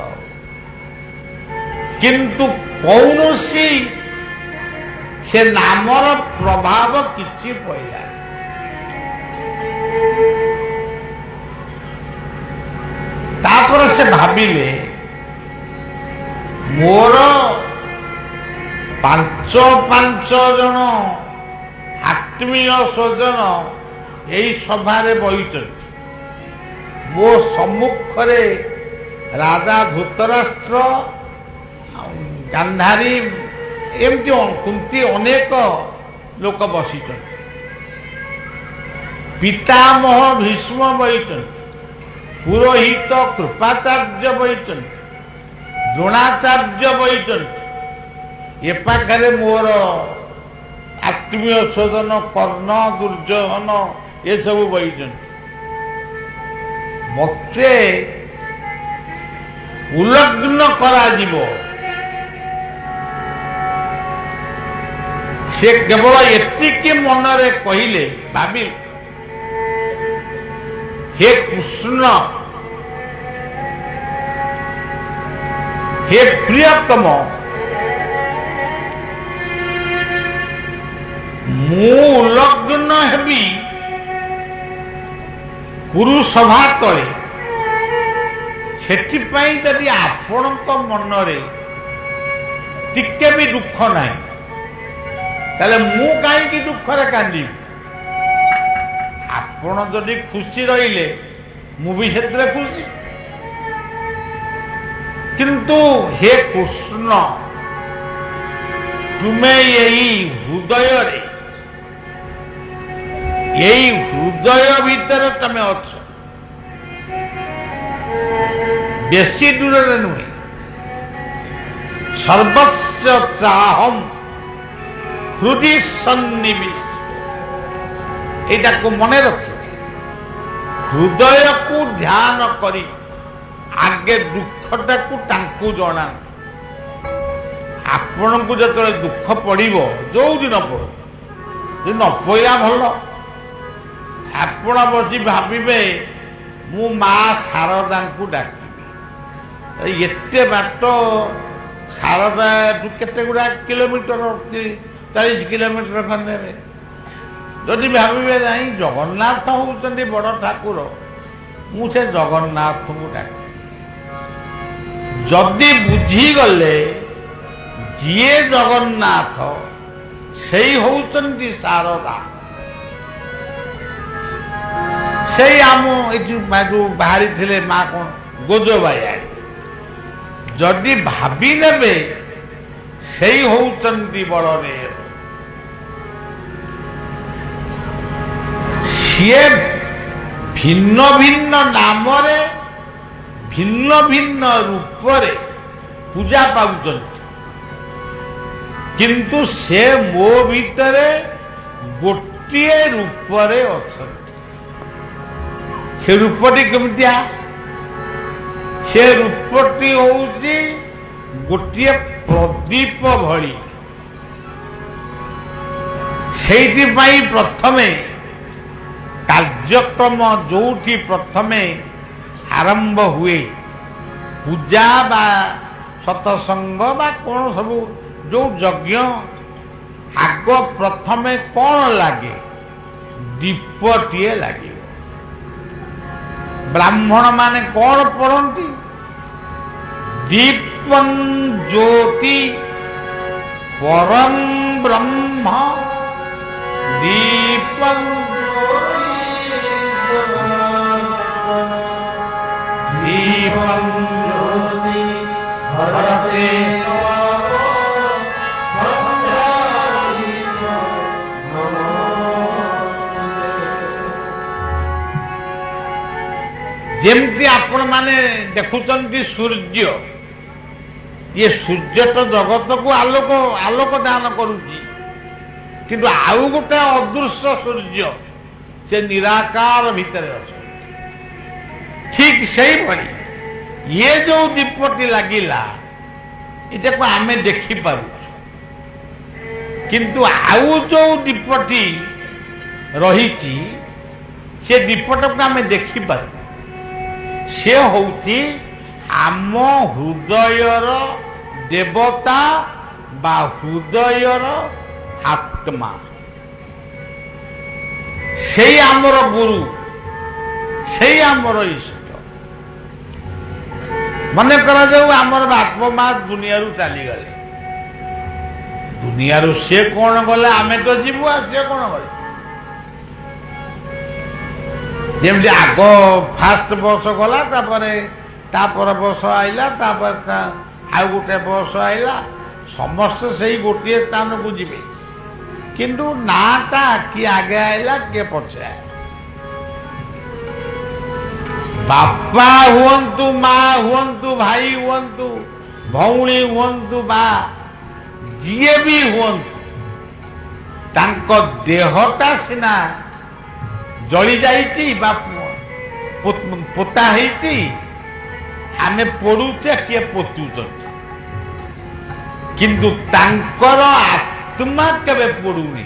କିନ୍ତୁ କୌଣସି ସେ ନାମର ପ୍ରଭାବ କିଛି ପଡ଼ିଲା। ତାପରେ ସେ ଭାବିଲେ ମୋର ପାଞ୍ଚ ଜଣ ଆତ୍ମୀୟ ସ୍ୱଜନ ଏଇ ସଭାରେ ବସିଛନ୍ତି। ମୋ ସମ୍ମୁଖରେ ରାଜା ଧୂତରାଷ୍ଟ୍ର, ଗାନ୍ଧାରୀ, ଏମିତି କୁନ୍ତି ଅନେକ ଲୋକ ବସିଛନ୍ତି। ପିତାମହ ଭୀଷ୍ମ ବସିଛନ୍ତି, ପୁରୋହିତ କୃପାଚାର୍ଯ୍ୟ ବସିଛନ୍ତି, ଦ୍ରୋଣାଚାର୍ଯ୍ୟ ବସିଛନ୍ତି। ଏ ପାଖରେ ମୋର ଆତ୍ମୀୟ ସ୍ୱଜନ କର୍ଣ୍ଣ, ଦୁର୍ଯ୍ୟୋଧନ ଏସବୁ ବସିଛନ୍ତି। ମତେ ଉଲଗ୍ନ କରାଯିବ। ସେ କେବଳ ଏତିକି ମନରେ କହିଲେ, ଭାବିଲେ, ହେ କୃଷ୍ଣ, ହେ ପ୍ରିୟତମ, ମୁଁ ଉଲଗ୍ନ ହେବି କୁରୁସଭା ତଳେ। ସେଥିପାଇଁ ଯଦି ଆପଣଙ୍କ ମନରେ ଟିକେ ବି ଦୁଃଖ ନାହିଁ ତାହେଲେ ମୁଁ କାହିଁକି ଦୁଃଖରେ କାନ୍ଦିବି? ଆପଣ ଯଦି ଖୁସି ରହିଲେ ମୁଁ ବି ସେଥିରେ ଖୁସି। କିନ୍ତୁ ହେ କୃଷ୍ଣ, ତୁମେ ଏଇ ହୃଦୟରେ, ଏଇ ହୃଦୟ ଭିତରେ ତମେ ଅଛ, ବେଶୀ ଦୂରରେ ନୁହେଁ। ସର୍ବସ୍ୟ ଚାହಂ ହୃଦି ସନ୍ନିବିଷ୍ଟ। ଏଇଟାକୁ ମନେ ରଖିବେ। ହୃଦୟକୁ ଧ୍ୟାନ କରି ଆଗେ ଦୁଃଖଟାକୁ ତାଙ୍କୁ ଜଣା। ଆପଣଙ୍କୁ ଯେତେବେଳେ ଦୁଃଖ ପଡ଼ିବ, ଯୋଉ ଦିନ ପଡ଼ୁ, ଯଦି ନ ପଇଲା ଭଲ, ଆପଣ ବସି ଭାବିବେ ମୁଁ ମା ଶାରଦାଙ୍କୁ ଡାକିବି। ଏତେ ବାଟ ଶାରଦାଠୁ କେତେ ଗୁଡ଼ା କିଲୋମିଟର, 40 କିଲୋମିଟର ଖଣ୍ଡେ ନେବେ। ଯଦି ଭାବିବେ ନାହିଁ ଜଗନ୍ନାଥ ହେଉଛନ୍ତି ବଡ଼ ଠାକୁର, ମୁଁ ସେ ଜଗନ୍ନାଥଙ୍କୁ ଡାକିବି। ଯଦି ବୁଝିଗଲେ ଯିଏ ଜଗନ୍ନାଥ ସେଇ ହେଉଛନ୍ତି ଶାରଦା, ସେଇ ଆମ ଏଠି ଯୋଉ ବାହାରିଥିଲେ ମା କଣ ଗୋଜବାୟାଣୀ, ଯଦି ଭାବି ନେବେ ସେଇ ହେଉଛନ୍ତି ବଳଦେବ। ସିଏ ଭିନ୍ନ ଭିନ୍ନ ନାମରେ, ଭିନ୍ନ ଭିନ୍ନ ରୂପରେ ପୂଜା ପାଉଛନ୍ତି, କିନ୍ତୁ ସେ ମୋ ଭିତରେ ଗୋଟିଏ ରୂପରେ ଅଛନ୍ତି। ସେ ରୂପଟି କେମିତିଆ? ସେ ରୂପଟି ହଉଛି ଗୋଟିଏ ପ୍ରଦୀପ ଭଳି। ସେଇଥିପାଇଁ ପ୍ରଥମେ କାର୍ଯ୍ୟକ୍ରମ ଯୋଉଠି ପ୍ରଥମେ ଆରମ୍ଭ ହୁଏ, ପୂଜା ବା ସତସଙ୍ଗ ବା କଣ ସବୁ ଯୋଉ ଯଜ୍ଞ, ଆଗ ପ୍ରଥମେ କଣ ଲାଗେ? ଦୀପଟିଏ ଲାଗିବ। ବ୍ରାହ୍ମଣ ମାନେ କଣ ପଢ଼ନ୍ତି? ଦୀପଂ ଜ୍ୟୋତି ପରଂ ବ୍ରହ୍ମ, ଦୀପଂ दीपं ज्योति भरते ଯେମିତି ଆପଣ ମାନେ ଦେଖୁଛନ୍ତି ସୂର୍ଯ୍ୟ, ଇଏ ସୂର୍ଯ୍ୟ ତ ଜଗତକୁ ଆଲୋକ ଦାନ କରୁଛି, କିନ୍ତୁ ଆଉ ଗୋଟେ ଅଦୃଶ୍ୟ ସୂର୍ଯ୍ୟ ସେ ନିରାକାର ଭିତରେ ଅଛି। ଠିକ ସେଇଭଳି ଇଏ ଯୋଉ ଦୀପଟି ଲାଗିଲା ଏଟାକୁ ଆମେ ଦେଖିପାରୁଛୁ, କିନ୍ତୁ ଆଉ ଯୋଉ ଦୀପଟି ରହିଛି ସେ ଦୀପଟାକୁ ଆମେ ଦେଖିପାରୁ। ସେ ହଉଛି ଆମ ହୃଦୟର ଦେବତା ବା ହୃଦୟର ଆତ୍ମା। ସେଇ ଆମର ଗୁରୁ, ସେଇ ଆମର ଈଶ୍ୱର। ମନେ କରାଯାଉ ଆମର ବାପ ମା ଦୁନିଆରୁ ଚାଲିଗଲେ, ଦୁନିଆରୁ ସିଏ କଣ ଗଲେ, ଆମେ ତ ଯିବୁ, ଆଉ ସିଏ କଣ ଗଲେ। ଯେମିତି ଆଗ ଫାଷ୍ଟ ବସ ଗଲା, ତାପରେ ତାପର ବସ ଆଇଲା, ତାପରେ ଆଉ ଗୋଟେ ବସ ଆଇଲା, ସମସ୍ତେ ସେଇ ଗୋଟିଏ ସ୍ଥାନକୁ ଯିବେ, କିନ୍ତୁ ନାଁଟା କିଏ ଆଗେ ଆଇଲା କିଏ ପଛେ ଆଇଲା। ବାପା ହୁଅନ୍ତୁ, ମା ହୁଅନ୍ତୁ, ଭାଇ ହୁଅନ୍ତୁ, ଭଉଣୀ ହୁଅନ୍ତୁ ବା ଯିଏ ବି ହୁଅନ୍ତୁ, ତାଙ୍କ ଦେହଟା ସିନା ଜଳି ଯାଇଛି ବା ପୋତା ହେଇଛି, ଆମେ ପୋଡୁଛେ କିଏ ପୋତୁଛନ୍ତି, କିନ୍ତୁ ତାଙ୍କର ଆତ୍ମା କେବେ ପୋଡୁନି।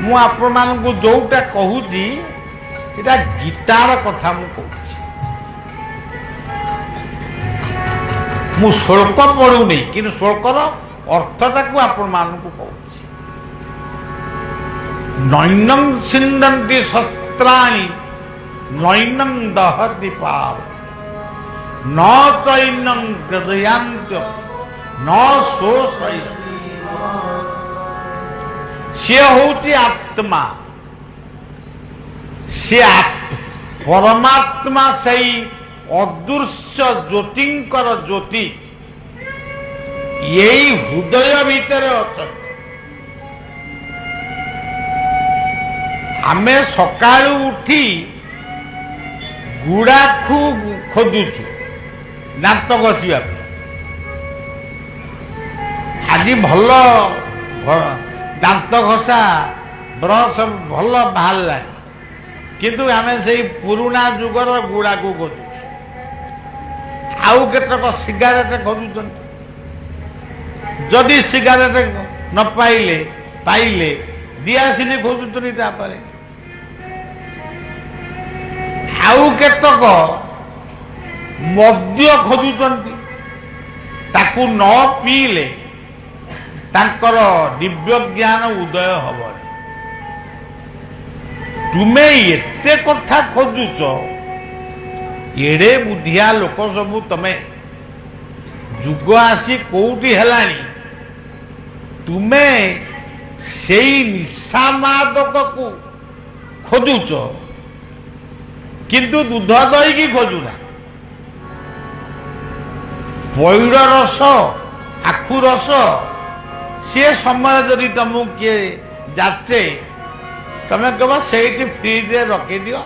ମୁଁ ଆପଣମାନଙ୍କୁ ଯୋଉଟା କହୁଛି ଏଟା ଗୀତାର କଥା ମୁଁ କହୁଛି, ମୁଁ ଶ୍ଲୋକ ପଢୁନି, କିନ୍ତୁ ଶ୍ଲୋକର ଅର୍ଥଟାକୁ ଆପଣମାନଙ୍କୁ କହୁଛି। ନୈନଂ ଛିନ୍ଦନ୍ତି ଶସ୍ତ୍ରାଣି ନୈନଂ ଦହତି ପାପ ନ ଚୈନଂ ଗଦୟାନ୍ତ୍ୟ ନ ଶୋଷୟତି। ସିଏ ହଉଛି ଆତ୍ମା, ସେ ପରମାତ୍ମା, ସେଇ ଅଦୃଶ୍ୟ ଜ୍ୟୋତିଙ୍କର ଜ୍ୟୋତି ଏଇ ହୃଦୟ ଭିତରେ ଅଛନ୍ତି। ଆମେ ସକାଳୁ ଉଠି ଗୁଡାକୁ ଖୋଜୁଛୁ ଦାନ୍ତ ଘଷିବା ପାଇଁ। ଆଜି ଭଲ ଦାନ୍ତ ଘଷା ବ୍ରଶ ଭଲ ବାହାରିଲାଣି, କିନ୍ତୁ ଆମେ ସେଇ ପୁରୁଣା ଯୁଗର ଗୁଡାକୁ ଖୋଜୁଛୁ। ଆଉ କେତେକ ସିଗାରେଟ ଖୋଜୁଛନ୍ତି, ଯଦି ସିଗାରେଟ ନ ପାଇଲେ ଦିଆସିଲି ଖୋଜୁଛନ୍ତି। ତାପରେ ଆଉ କେତେକ ମଦ୍ୟ ଖୋଜୁଛନ୍ତି, ତାକୁ ନ ପିଇଲେ ତାଙ୍କର ଦିବ୍ୟ ଜ୍ଞାନ ଉଦୟ ହବନି। ତୁମେ ଏତେ କଥା ଖୋଜୁଛ, ଏଡେ ବୁଦ୍ଧିଆ ଲୋକ ସବୁ ତମେ, ଯୁଗ ଆସି କୋଉଠି ହେଲାଣି, ତୁମେ ସେଇ ନିଶା ମାଦକକୁ ଖୋଜୁଛ, କିନ୍ତୁ ଦୁଧ ଦହିକି ଖୋଜୁନା। ପଇଡ଼ ରସ, ଆଖୁ ରସ, ସେ ସମୟ ଯଦି ତମକୁ କିଏ ଯାଚେ, ତମେ କହିବ ସେଇଠି ଫ୍ରିଜରେ ରଖିଦିଅ,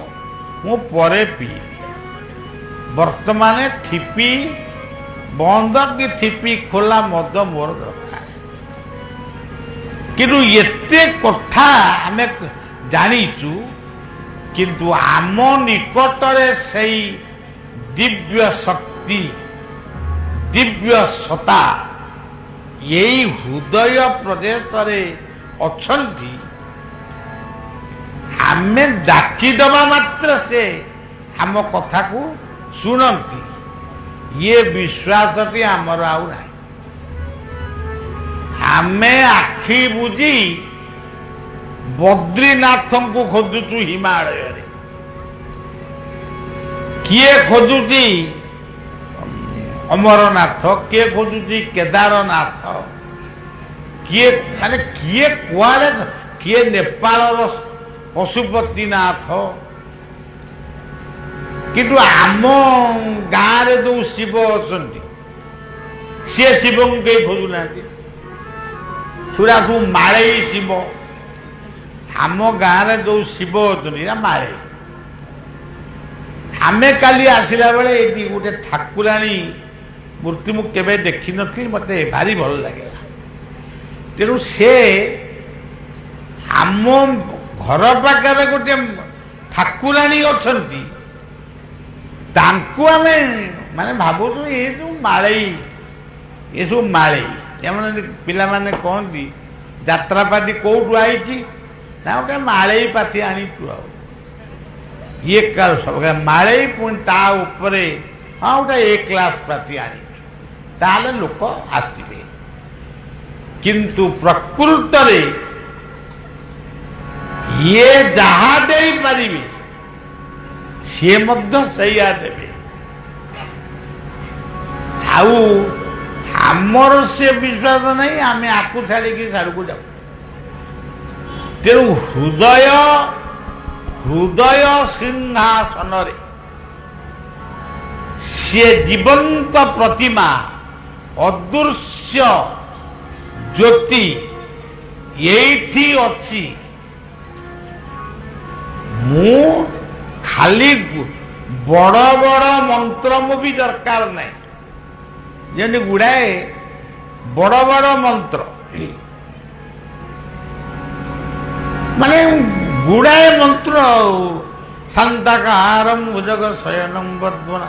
ମୁଁ ପରେ ପିଇବି। ବର୍ତ୍ତମାନ ଠିପି ବନ୍ଦ କି ଠିପି ଖୋଲା ମଦ ମୋର ଦରକାର। କିନ୍ତୁ ଏତେ କଥା ଆମେ ଜାଣିଛୁ, କିନ୍ତୁ ଆମ ନିକଟରେ ସେଇ ଦିବ୍ୟ ଶକ୍ତି, ଦିବ୍ୟ ସତ୍ତା ଏଇ ହୃଦୟ ପ୍ରଦେଶରେ ଅଛନ୍ତି। ଆମେ ଡାକିଦେବା ମାତ୍ର ସେ ଆମ କଥାକୁ ଶୁଣନ୍ତି। ଇଏ ବିଶ୍ୱାସଟି ଆମର ଆଉ ନାହିଁ। ଆମେ ଆଖି ବୁଜି ବଦ୍ରୀନାଥଙ୍କୁ ଖୋଜୁଛୁ ହିମାଳୟରେ, କିଏ ଖୋଜୁଛି ଅମରନାଥ, କିଏ ଖୋଜୁଛି କେଦାରନାଥ, କିଏ କୁଆଡେ, କିଏ ନେପାଳର ପଶୁପତିନାଥ। କିନ୍ତୁ ଆମ ଗାଁରେ ଯୋଉ ଶିବ ଅଛନ୍ତି, ସିଏ ଶିବଙ୍କୁ କେହି ଖୋଜୁନାହାନ୍ତି। ପୁରା ସବୁ ମାଳେଇ ଶିବ। ଆମ ଗାଁରେ ଯୋଉ ଶିବ ଅଛନ୍ତି, ମାଳେଇ। आमे काली आसिला बेले एटी गोटे ठाकुराणी मूर्ति मु केबे देखि नथि मते भारी भल लागेला तेणु से आम घर पाखरे गोटे ठाकुराणी अछंती तांकु आमे माने भाबु ये जो माळई ये सब माळई एमने पिला माने कहती यात्रा पार्टी कोठु आईची ना गोटे माळई पाथी आनी तू आ ये कर सब माळई पुणी ता उपरे हाँ गोटे ए क्लास पाथी आनी ताले लोक आसबे किंतु प्रकृत रे ये जहा दे पारिबे सी मध्य सैया देवे आउ आमर से विश्वास नहीं आम आपको छाड़ी साड़ू को जाऊ तेणु हृदय हृदय सिंहासन रे सी जीवंत प्रतिमा अदृश्य ज्योति एठी अच्छी मु खाली बड़ बड़ मंत्र मु भी दरकार नहीं जेने गुड़ाए बड़ बड़ मंत्र माने गुड़ाए मंत्र शांताकारम भुजग शयनम वर्धना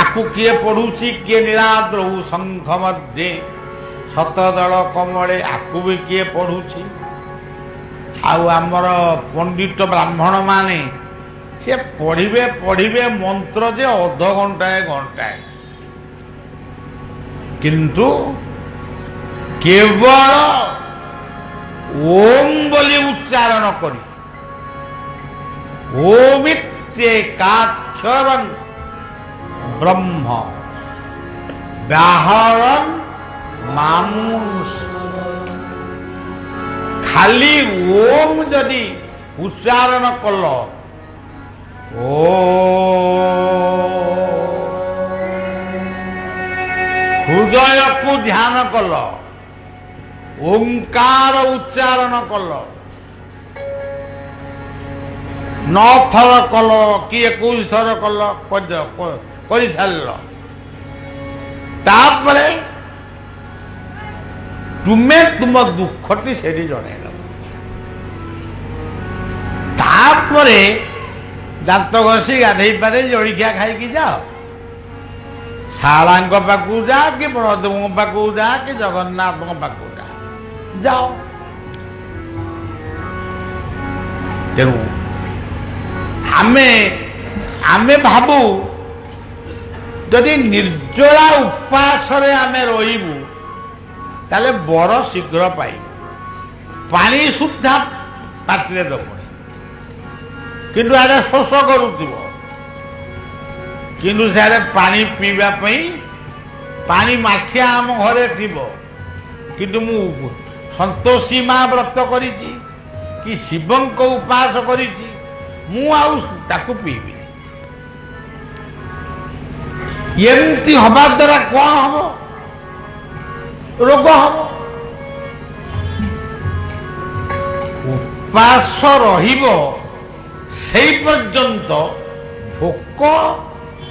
आकु किए पढ़ुची किए नीलाद्र शंख मध्य शतदल कमले आकु भी किए पढ़ुची आमर पंडित ब्राह्मण माने से पढ़िबे पढ़िबे मंत्र जे अध घंटाए घंटाए किंतु केवल ओम बोली उच्चारण करी ओमित्येकाक्षरं ब्रह्म व्याहरण मामुष खाली ओम जदि उच्चारण कल ओ हृदय को ध्यान कल ओंकार उच्चारण कल न थर कल कि 21 थर कल कर छाड़ तापरे तुम्हें तुम दुखटी से जन तापरे दांत घसी गाधे पारे जलिखिया खाई जाओ शाला पाखु जा कि बलदेव पाखु जा कि जगन्नाथ पाखु जा जाओ तेणु आमे आमे भाबू जदि निर्जला उपास आमे रहिबू ताले बर शीघ्र पाइबू पानी सुद्धा पाटिरे दबुनी किंतु आडे शोष करुथिबो किंतु सारे पानी पीवा पई पानी माठिया आम घरे थिबो किंतु मु संतोषी मां व्रत करिछि कि शिवं को उपास करिछि मु आउ ताकू पीबी एमती हवा द्वारा कौन हम रोग हम उपास रहिबो सेई पर्यंत भोक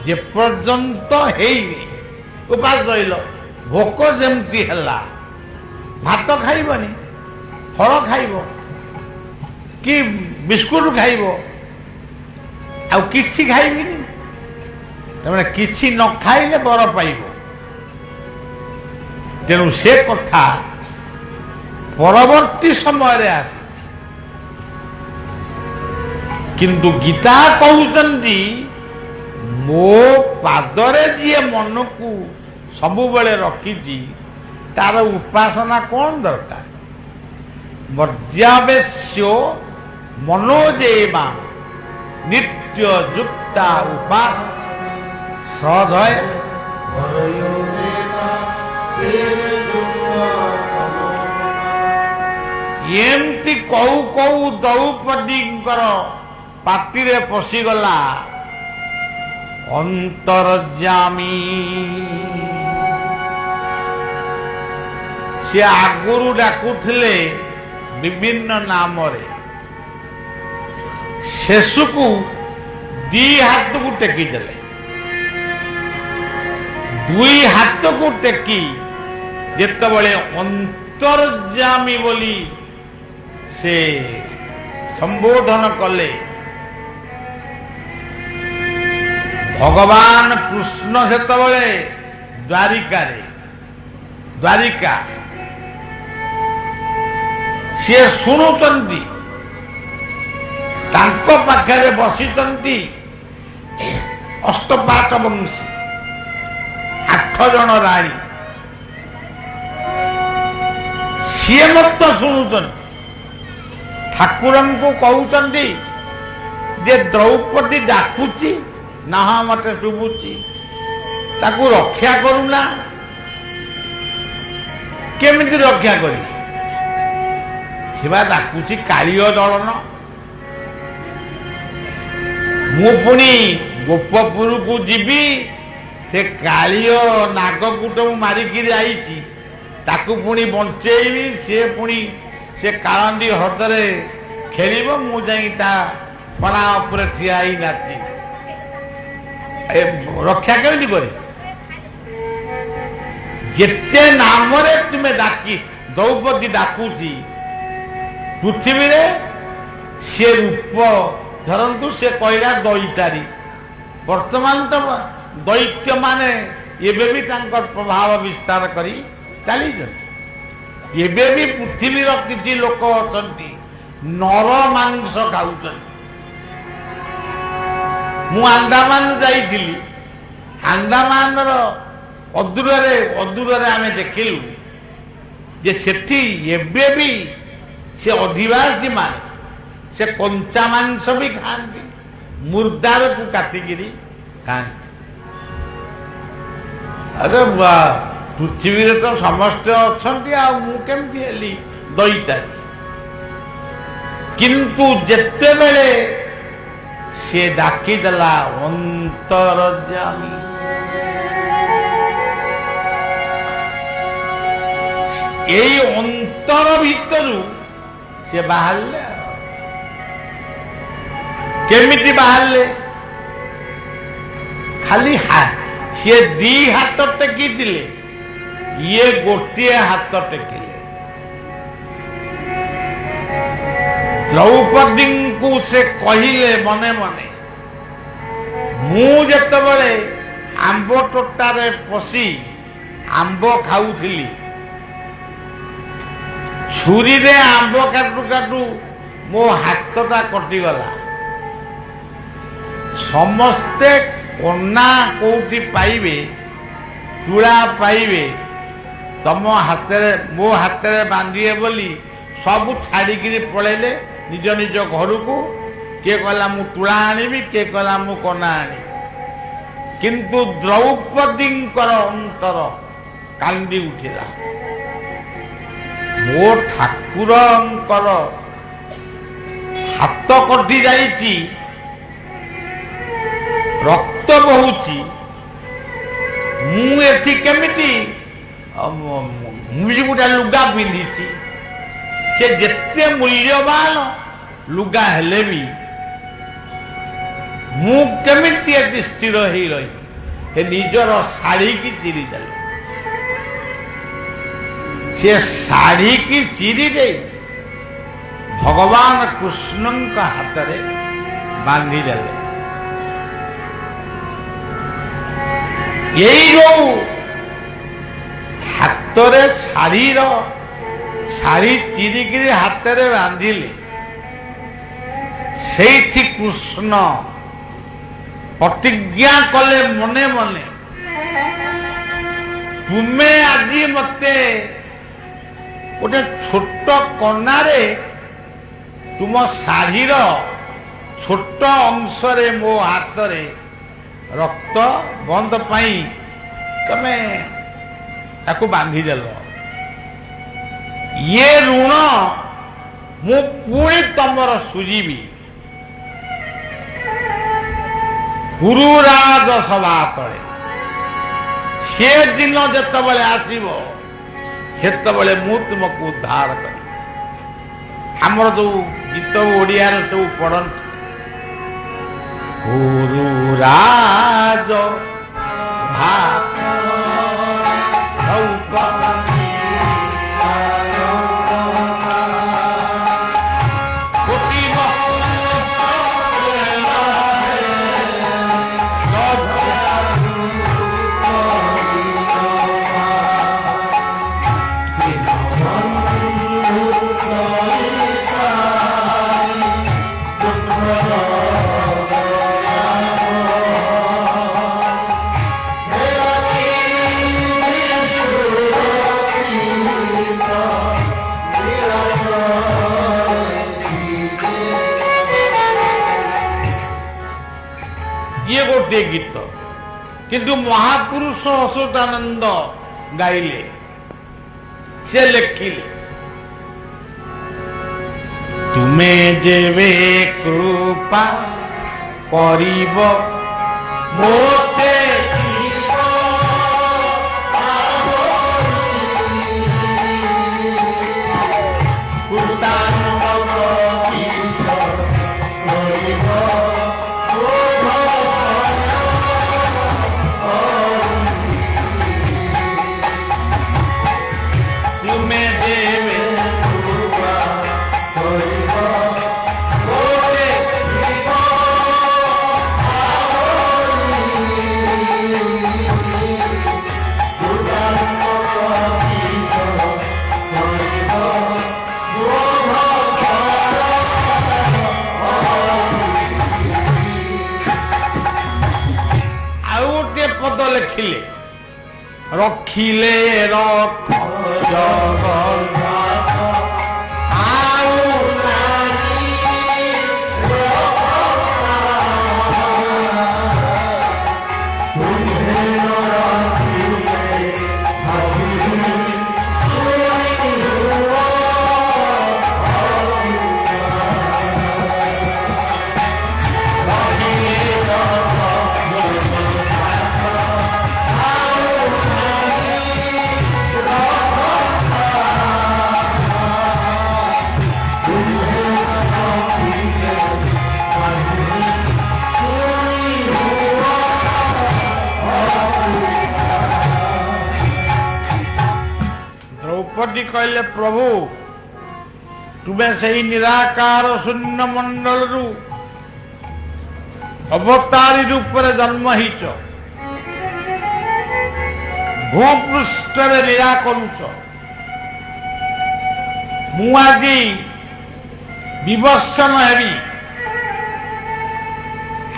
जे पर्यंत हेइनी उपास रहिलो भोक जेमती हला भात खाइबनी फल खाइबो कि बिस्कुट खाइबो आ किछि खाइबिनी तमने किछि न खाइले बर पाइबो तेणु से कथा परवर्ती समय रे आसे किंतु गीता कहउचंदी मो पादरे जी मन को सबु बेले रखिछि तार उपासना कौन दरकार मर्यावेश्यो मनोजेमा नित्य जुक्ता उपास श्रद्धय एमती कहू कहू द्रौपदींकर पाटिरे पशिगला अंतर्जामी से आगुरु डाकुथिले विभिन्न नाम रे शेषकु ଦି ହାତକୁ ଟେକି ଦେଲେ। ଦୁଇ ହାତକୁ ଟେକି ଯେତେବେଳେ ଅନ୍ତର୍ଯାମୀ ବୋଲି ସେ ସମ୍ବୋଧନ କଲେ, ଭଗବାନ କୃଷ୍ଣ ସେତେବେଳେ ଦ୍ୱାରିକା ସିଏ ଶୁଣୁଛନ୍ତି, ତାଙ୍କ ପାଖରେ ବସିଛନ୍ତି ଅଷ୍ଟପାଟ ବଂଶୀ 8 ଜଣ ରାଣୀ, ସିଏ ମଧ୍ୟ ଶୁଣୁଛନ୍ତି। ଠାକୁରଙ୍କୁ କହୁଛନ୍ତି ଯେ ଦ୍ରୌପଦୀ ଡାକୁଛି, ନା ମତେ ଶୁଭୁଛି, ତାକୁ ରକ୍ଷା କରୁନା। କେମିତି ରକ୍ଷା କରିବି? ସେ ବା ଡାକୁଛି କାଳିଅ ଦଳନ। ମୁଁ ପୁଣି ଗୋପପୁରକୁ ଯିବି, ସେ କାଳିଅ ନାଗକୁଟକୁ ମାରିକିରି ଆଇଛି, ତାକୁ ପୁଣି ବଞ୍ଚେଇବି। ସେ ପୁଣି ସେ କାଳନ୍ଦୀ ହ୍ରଦରେ ଖେଳିବ, ମୁଁ ଯାଇ ତା ଫଣା ଉପରେ ଠିଆ ହେଇ ନାଚିବି। ରକ୍ଷା କେମିତି କରି? ଯେତେ ନାମରେ ତୁମେ ଡାକି ଦ୍ରୌପଦୀ ଡାକୁଛି ପୃଥିବୀରେ, ସେ ରୂପ ଧରନ୍ତୁ, ସେ କହିଲା ଦଇତାରୀ। ବର୍ତ୍ତମାନ ତ ଦୈତ୍ୟ ମାନେ ଏବେ ବି ତାଙ୍କର ପ୍ରଭାବ ବିସ୍ତାର କରି ଚାଲିଛନ୍ତି। ଏବେ ବି ପୃଥିବୀର କିଛି ଲୋକ ଅଛନ୍ତି ନର ମାଂସ ଖାଉଛନ୍ତି। ମୁଁ ଆଣ୍ଡାମାନ ଯାଇଥିଲି, ଆଣ୍ଡାମାନର ଅଦୂରରେ ଆମେ ଦେଖିଲୁ ଯେ ସେଠି ଏବେ ବି ସେ ଅଧିବାସୀ ମାନେ ସେ କଞ୍ଚା ମାଂସ ବି ଖାଆନ୍ତି, ମୁର୍ଦାରକୁ କାଟିକିରି ଖାଆନ୍ତି। ଆରେ ପୃଥିବୀରେ ତ ସମସ୍ତେ ଅଛନ୍ତି, ଆଉ ମୁଁ କେମିତି ହେଲି ଦଇତାରୀ? କିନ୍ତୁ ଯେତେବେଳେ ସେ ଡାକିଦେଲା ଅନ୍ତର୍ଯାମୀ, ଏଇ ଅନ୍ତର ଭିତରୁ ସେ ବାହାରିଲେ। କେମିତି ବାହାରିଲେ? ଖାଲି ସିଏ 2 ହାତ ଟେକିଥିଲେ, ଇଏ ଗୋଟିଏ ହାତ ଟେକିଲେ। ଦ୍ରୌପଦୀଙ୍କୁ ସେ କହିଲେ ମନେ ମନେ, ମୁଁ ଯେତେବେଳେ ଆମ୍ବ ତୋଟାରେ ପଶି ଆମ୍ବ ଖାଉଥିଲି, ଛୁରୀରେ ଆମ୍ବ କାଟୁ କାଟୁ ମୋ ହାତଟା କଟିଗଲା। ସମସ୍ତେ କନା କୋଉଠି ପାଇବେ, ତୁଳା ପାଇବେ, ତମ ହାତରେ ମୋ ହାତରେ ବାନ୍ଧିବେ ବୋଲି ସବୁ ଛାଡ଼ିକିରି ପଳେଇଲେ ନିଜ ନିଜ ଘରକୁ। କିଏ କହିଲା ମୁଁ ତୁଳା ଆଣିବି, କିଏ କହିଲା ମୁଁ କନା ଆଣିବି। କିନ୍ତୁ ଦ୍ରୌପଦୀଙ୍କର ଅନ୍ତର କାନ୍ଦି ଉଠିଲା। ମୋ ଠାକୁରଙ୍କର ହାତ କଟି ଯାଇଛି, ରକ୍ତ ବହୁଛି, ମୁଁ ଏଠି କେମିତି? ମୁଁ ବି ଗୋଟେ ଲୁଗା ପିନ୍ଧିଛି, ସେ ଯେତେ ମୂଲ୍ୟବାନ ଲୁଗା ହେଲେ ବି ମୁଁ କେମିତି ଏଠି ସ୍ଥିର ହେଇ ରହିବି? ସେ ନିଜର ଶାଢ଼ୀକି ଚିରିଦେଲେ। ସେ ଶାଢ଼ୀକି ଚିରି ଦେଇ ଭଗବାନ କୃଷ୍ଣଙ୍କ ହାତରେ ବାନ୍ଧିଦେଲେ। ଏଇ ଯୋଉ ହାତରେ ଶାଢ଼ୀ ଚିରିକିରି ହାତରେ ବାନ୍ଧିଲେ, ସେଇଠି କୃଷ୍ଣ ପ୍ରତିଜ୍ଞା କଲେ ମନେ ମନେ, ତୁମେ ଆଜି ମତେ ଗୋଟେ ଛୋଟ କନାରେ ତୁମ ଶାଢ଼ୀର ଛୋଟ ଅଂଶରେ ମୋ ହାତରେ ରକ୍ତ ବନ୍ଦ ପାଇଁ ତମେ ତାକୁ ବାନ୍ଧିଦେଲ। ଇଏ ଋଣ ମୁଁ ପୁଣି ତମର ସୁଝିବି। ଗୁରୁରାଜ ସଭା ତଳେ ସେ ଦିନ ଯେତେବେଳେ ଆସିବ, ସେତେବେଳେ ମୁଁ ତୁମକୁ ଉଦ୍ଧାର କରିବି। ଆମର ଯୋଉ ଗୀତ ଓଡ଼ିଆରେ ସବୁ ପଢ଼ନ୍ତି, ଗୁରୁରାଜ ये गोटे गीत किंतु महापुरुष अच्युतानंद गाइले से लिखिले तुम्हें जेवे कृपा करिब मोते लिखिले रखिले रख द्रौपदी कहले प्रभु तुम्हें सही निराकार शून्य मंडल अवतारी रूप जन्म हिच भूपृष्ठ निराकरुष मु आज विवर्षण हेबी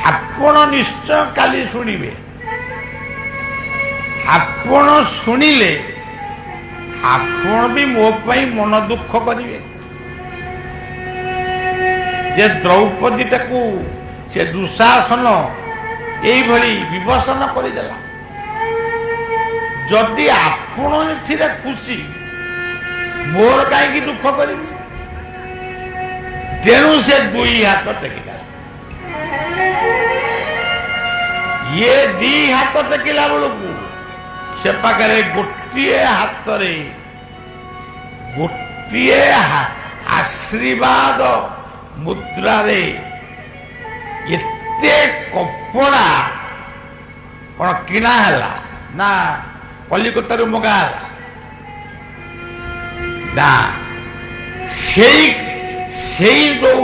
आपण निश्चय काली शुणिबे आपण शुणिले आपण भी मो पाई मन दुख करिवे जे द्रौपदी टाकू से दुशासन एई भली विवसन करिदेला जदि आपण एथिरे खुशी मोर काई दुख करिवे तेणु से दुई हाथ टेकिला ये दी हाथ टेकिला बेलू से पाखे गोटे हाथ रे गोटे आशीर्वाद मुद्रा रे एते कपड़ा कौन किना है ना कलिकता मगा है ना से जो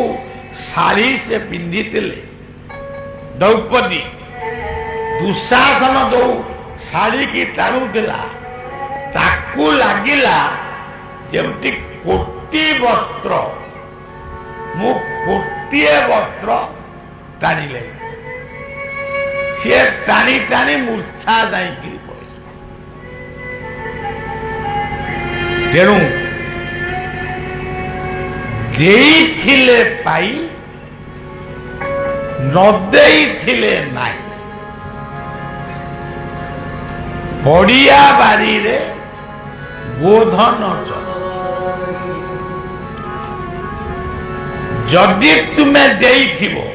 शाढ़ी से पिंधि द्रौपदी दुशासन जो शाढ़ी की टाणुला ताकू लगिला जमती कोटी वस्त्र मु गोटे वस्त्र टाणिले सी टाणी टाणी मूर्छा जाइक तेणु देइथिले पाई न देइथिले नाई पड़िया बारी रे गोधन जदि तुम्हें देइथिबो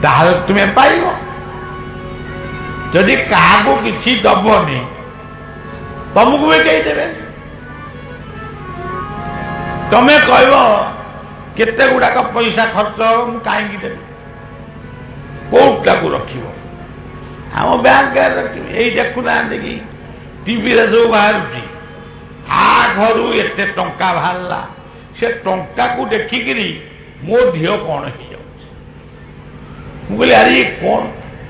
ताहले तुम्हें पाइबो जदि काहाको किछि दबनी तुमको भी देदेवे तमें कहब केते गुड़ाक पैसा खर्च हो मु कहीं देवी कोटा को रखिब आम बैंक रखिब यही देखुना कि टीवी रे जो बाहर आ घर एत टंका बाहरला से टंका को देखिकी मो झील कौन हो जाए अरे कौन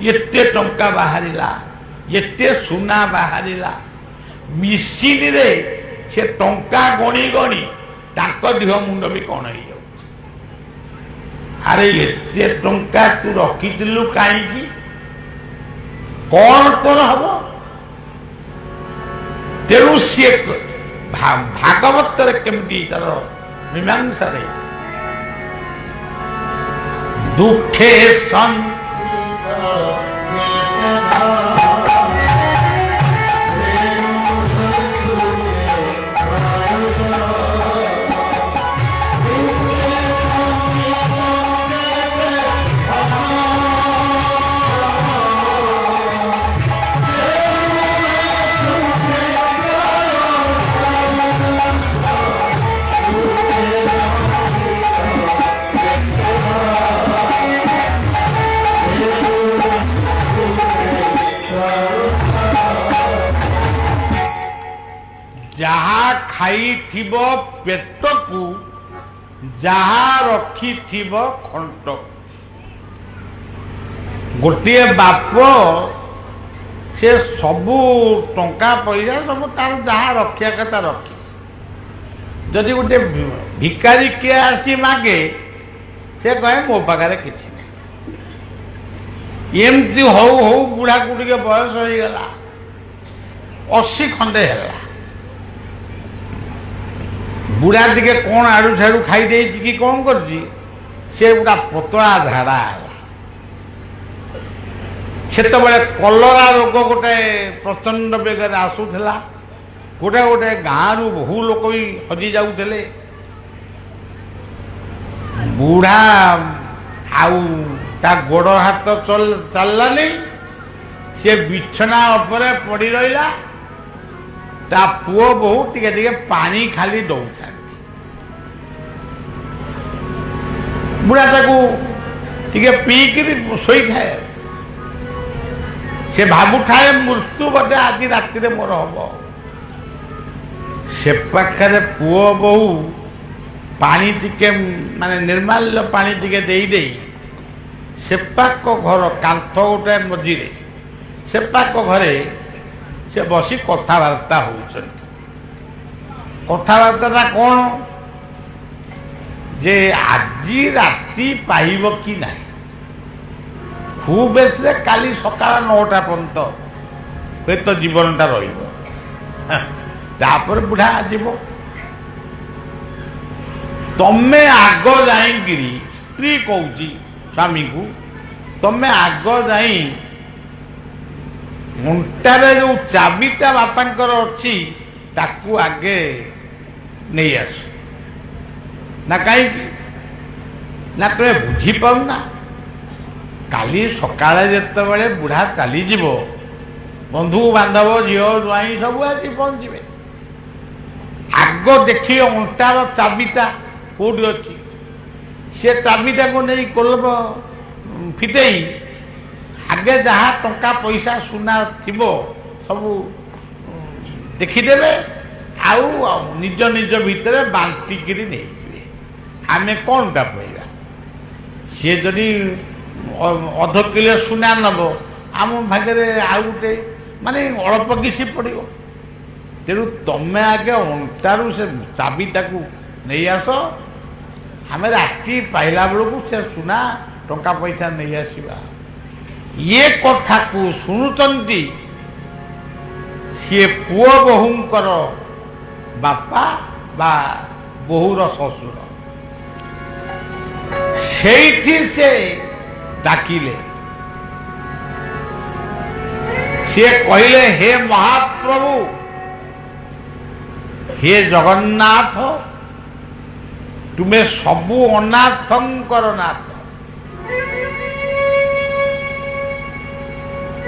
एत टंका बाहरला एते सुना बाहरला मिसिन रे से टंका गणी गणी ताक देह मुंड भी कौन हो जाए अरे एते टंका तू रखिलु कहीं कौन तोर हम तेणु सी भागवत केमती तार मीमांसा रही दुखे सन जहा खाई थिबो पेट को जहा रखी थिबो खंट गोटे बाप से सबू टंका पैसा सब तार जहा रखिया कथा रखी जदि गोटे भिकारी किए आसी मागे से कहे मो पाखे किसी नहीं एमती हौ हौ बुढ़ा को टे बयस हो गला 80 खंडे है बुढ़ा टे कौन आड़ू छाड़ू खाई दे कि कौन कर गोटा पतला झाड़ा से कलरा रोग गोटे प्रचंड बेगर आसूला गोटे गोटे गाँव बहु लोक भी हजि जाऊे बुढ़ा आउ गोड़ हाथ चललानी से बिछना उपरे पड़ी रहा ता पुओ बहु टिके टिके पानी खाली दौथा बुढ़ा ताकू टिके पीकि शोई थाए से भाबु थाए मृत्यु बोधे आज राति मोर हम से पाखे पुओ बहु पानी टिके माने निर्माल्य पानी टिके देई देई सेपाक घर कांथ गोटे मझीरे सेपाक घरे से बसी कथबार्ता होताबार्ता कौन जे आज राति पाइब कि ना खूब बेस काली सका 9टा पर्यंत हे तो जीवनटा रपर बुढ़ा आजीव तमें आग जाइकी स्त्री कौची स्वामी को तमें आग जाई मुंटार जो चाबिटा बापांकर अच्छी ताकू आगे नहीं आस ना कहीं ना तुम्हें बुझी पाऊना काली सकाळे जेतेबेले बुढ़ा चली जीव बंधु बांधव झील ज्वाई सब आसी पहुंचे आग देखी अंटार चाबिटा कौटी अच्छी सी चाबिटा को नहीं कोलब फिटेई आगे जहाँ टंका पैसा सुना थिबो सब देखीदेवे आउ निज निज भितर बांटिकी नहीं आम कौन टा पाइबा सी जदि अध किलो सुना नब आम भागे आउ गोटे माने अल्प किसी पड़ो तेणु तमें आगे अंटारू से चाबिटा को नहीं आस आम राति पाइला बेलू से सुना टंका पैसा नहीं आसवा ये कथा को शुणुचंती सी पुओ बहुंकर बापा बा बहुर ससुर से डाकिले सी कहले हे महाप्रभु हे जगन्नाथ तुम्हें सबू अनाथंकर नाथ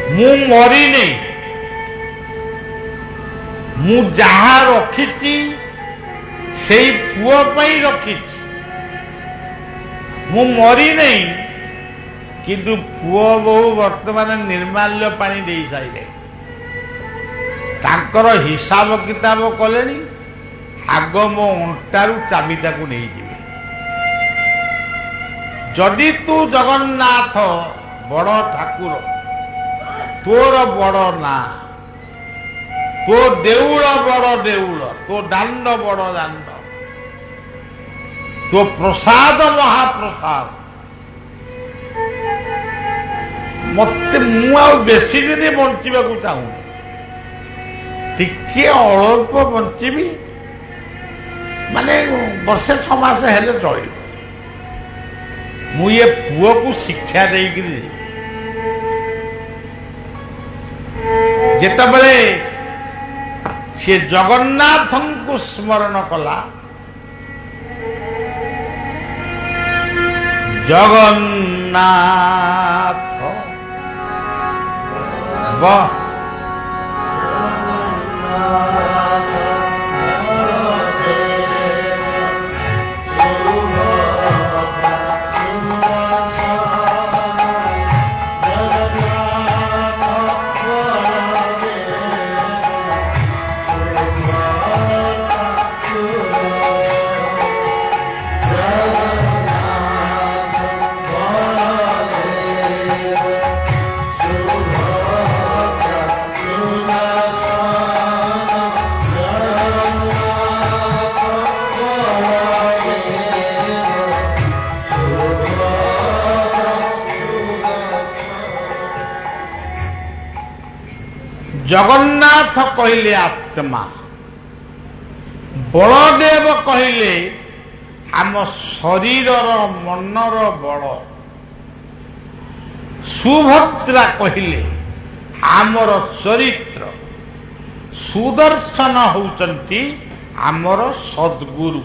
मु मरी नहीं मु जहा रखी से पुओ रखी ମୁଁ ମରି ନାହିଁ, କିନ୍ତୁ ପୁଅ ବୋହୂ ବର୍ତ୍ତମାନ ନିର୍ମାଲ୍ୟ ପାଣି ଦେଇ ସାରିଲେ, ତାଙ୍କର ହିସାବ କିତାବ କଲେଣି। ଆଗ ମୋ ଅଣ୍ଟାରୁ ଚାବିଟାକୁ ନେଇଯିବେ। ଯଦି ତୁ ଜଗନ୍ନାଥ ବଡ଼ ଠାକୁର, ତୋର ବଡ଼ ନା, ତୋ ଦେଉଳ ବଡ଼ ଦେଉଳ, ତୋ ଦାଣ୍ଡ ବଡ଼ ଦାଣ୍ଡ, ତୋ ପ୍ରସାଦ ମହାପ୍ରସାଦ, ମତେ ମୁଁ ଆଉ ବେଶୀ ଦିନ ବଞ୍ଚିବାକୁ ଚାହୁଁନି, ଟିକେ ଅଳ୍ପ ବଞ୍ଚିବି, ମାନେ ବର୍ଷେ 6 ମାସ ହେଲେ ଚଳିବ। ମୁଁ ଏ ପୁଅକୁ ଶିକ୍ଷା ଦେଇକିରି ଯେତେବେଳେ ସେ ଜଗନ୍ନାଥଙ୍କୁ ସ୍ମରଣ କଲା, ଜଗନ୍ନାଥ ଜଗନ୍ନାଥ କହିଲେ ଆତ୍ମା, ବଳଦେବ କହିଲେ ଆମ ଶରୀରର ମନର ବଳ, ସୁଭଦ୍ରା କହିଲେ ଆମର ଚରିତ୍ର, ସୁଦର୍ଶନ ହେଉଛନ୍ତି ଆମର ସଦ୍ଗୁରୁ।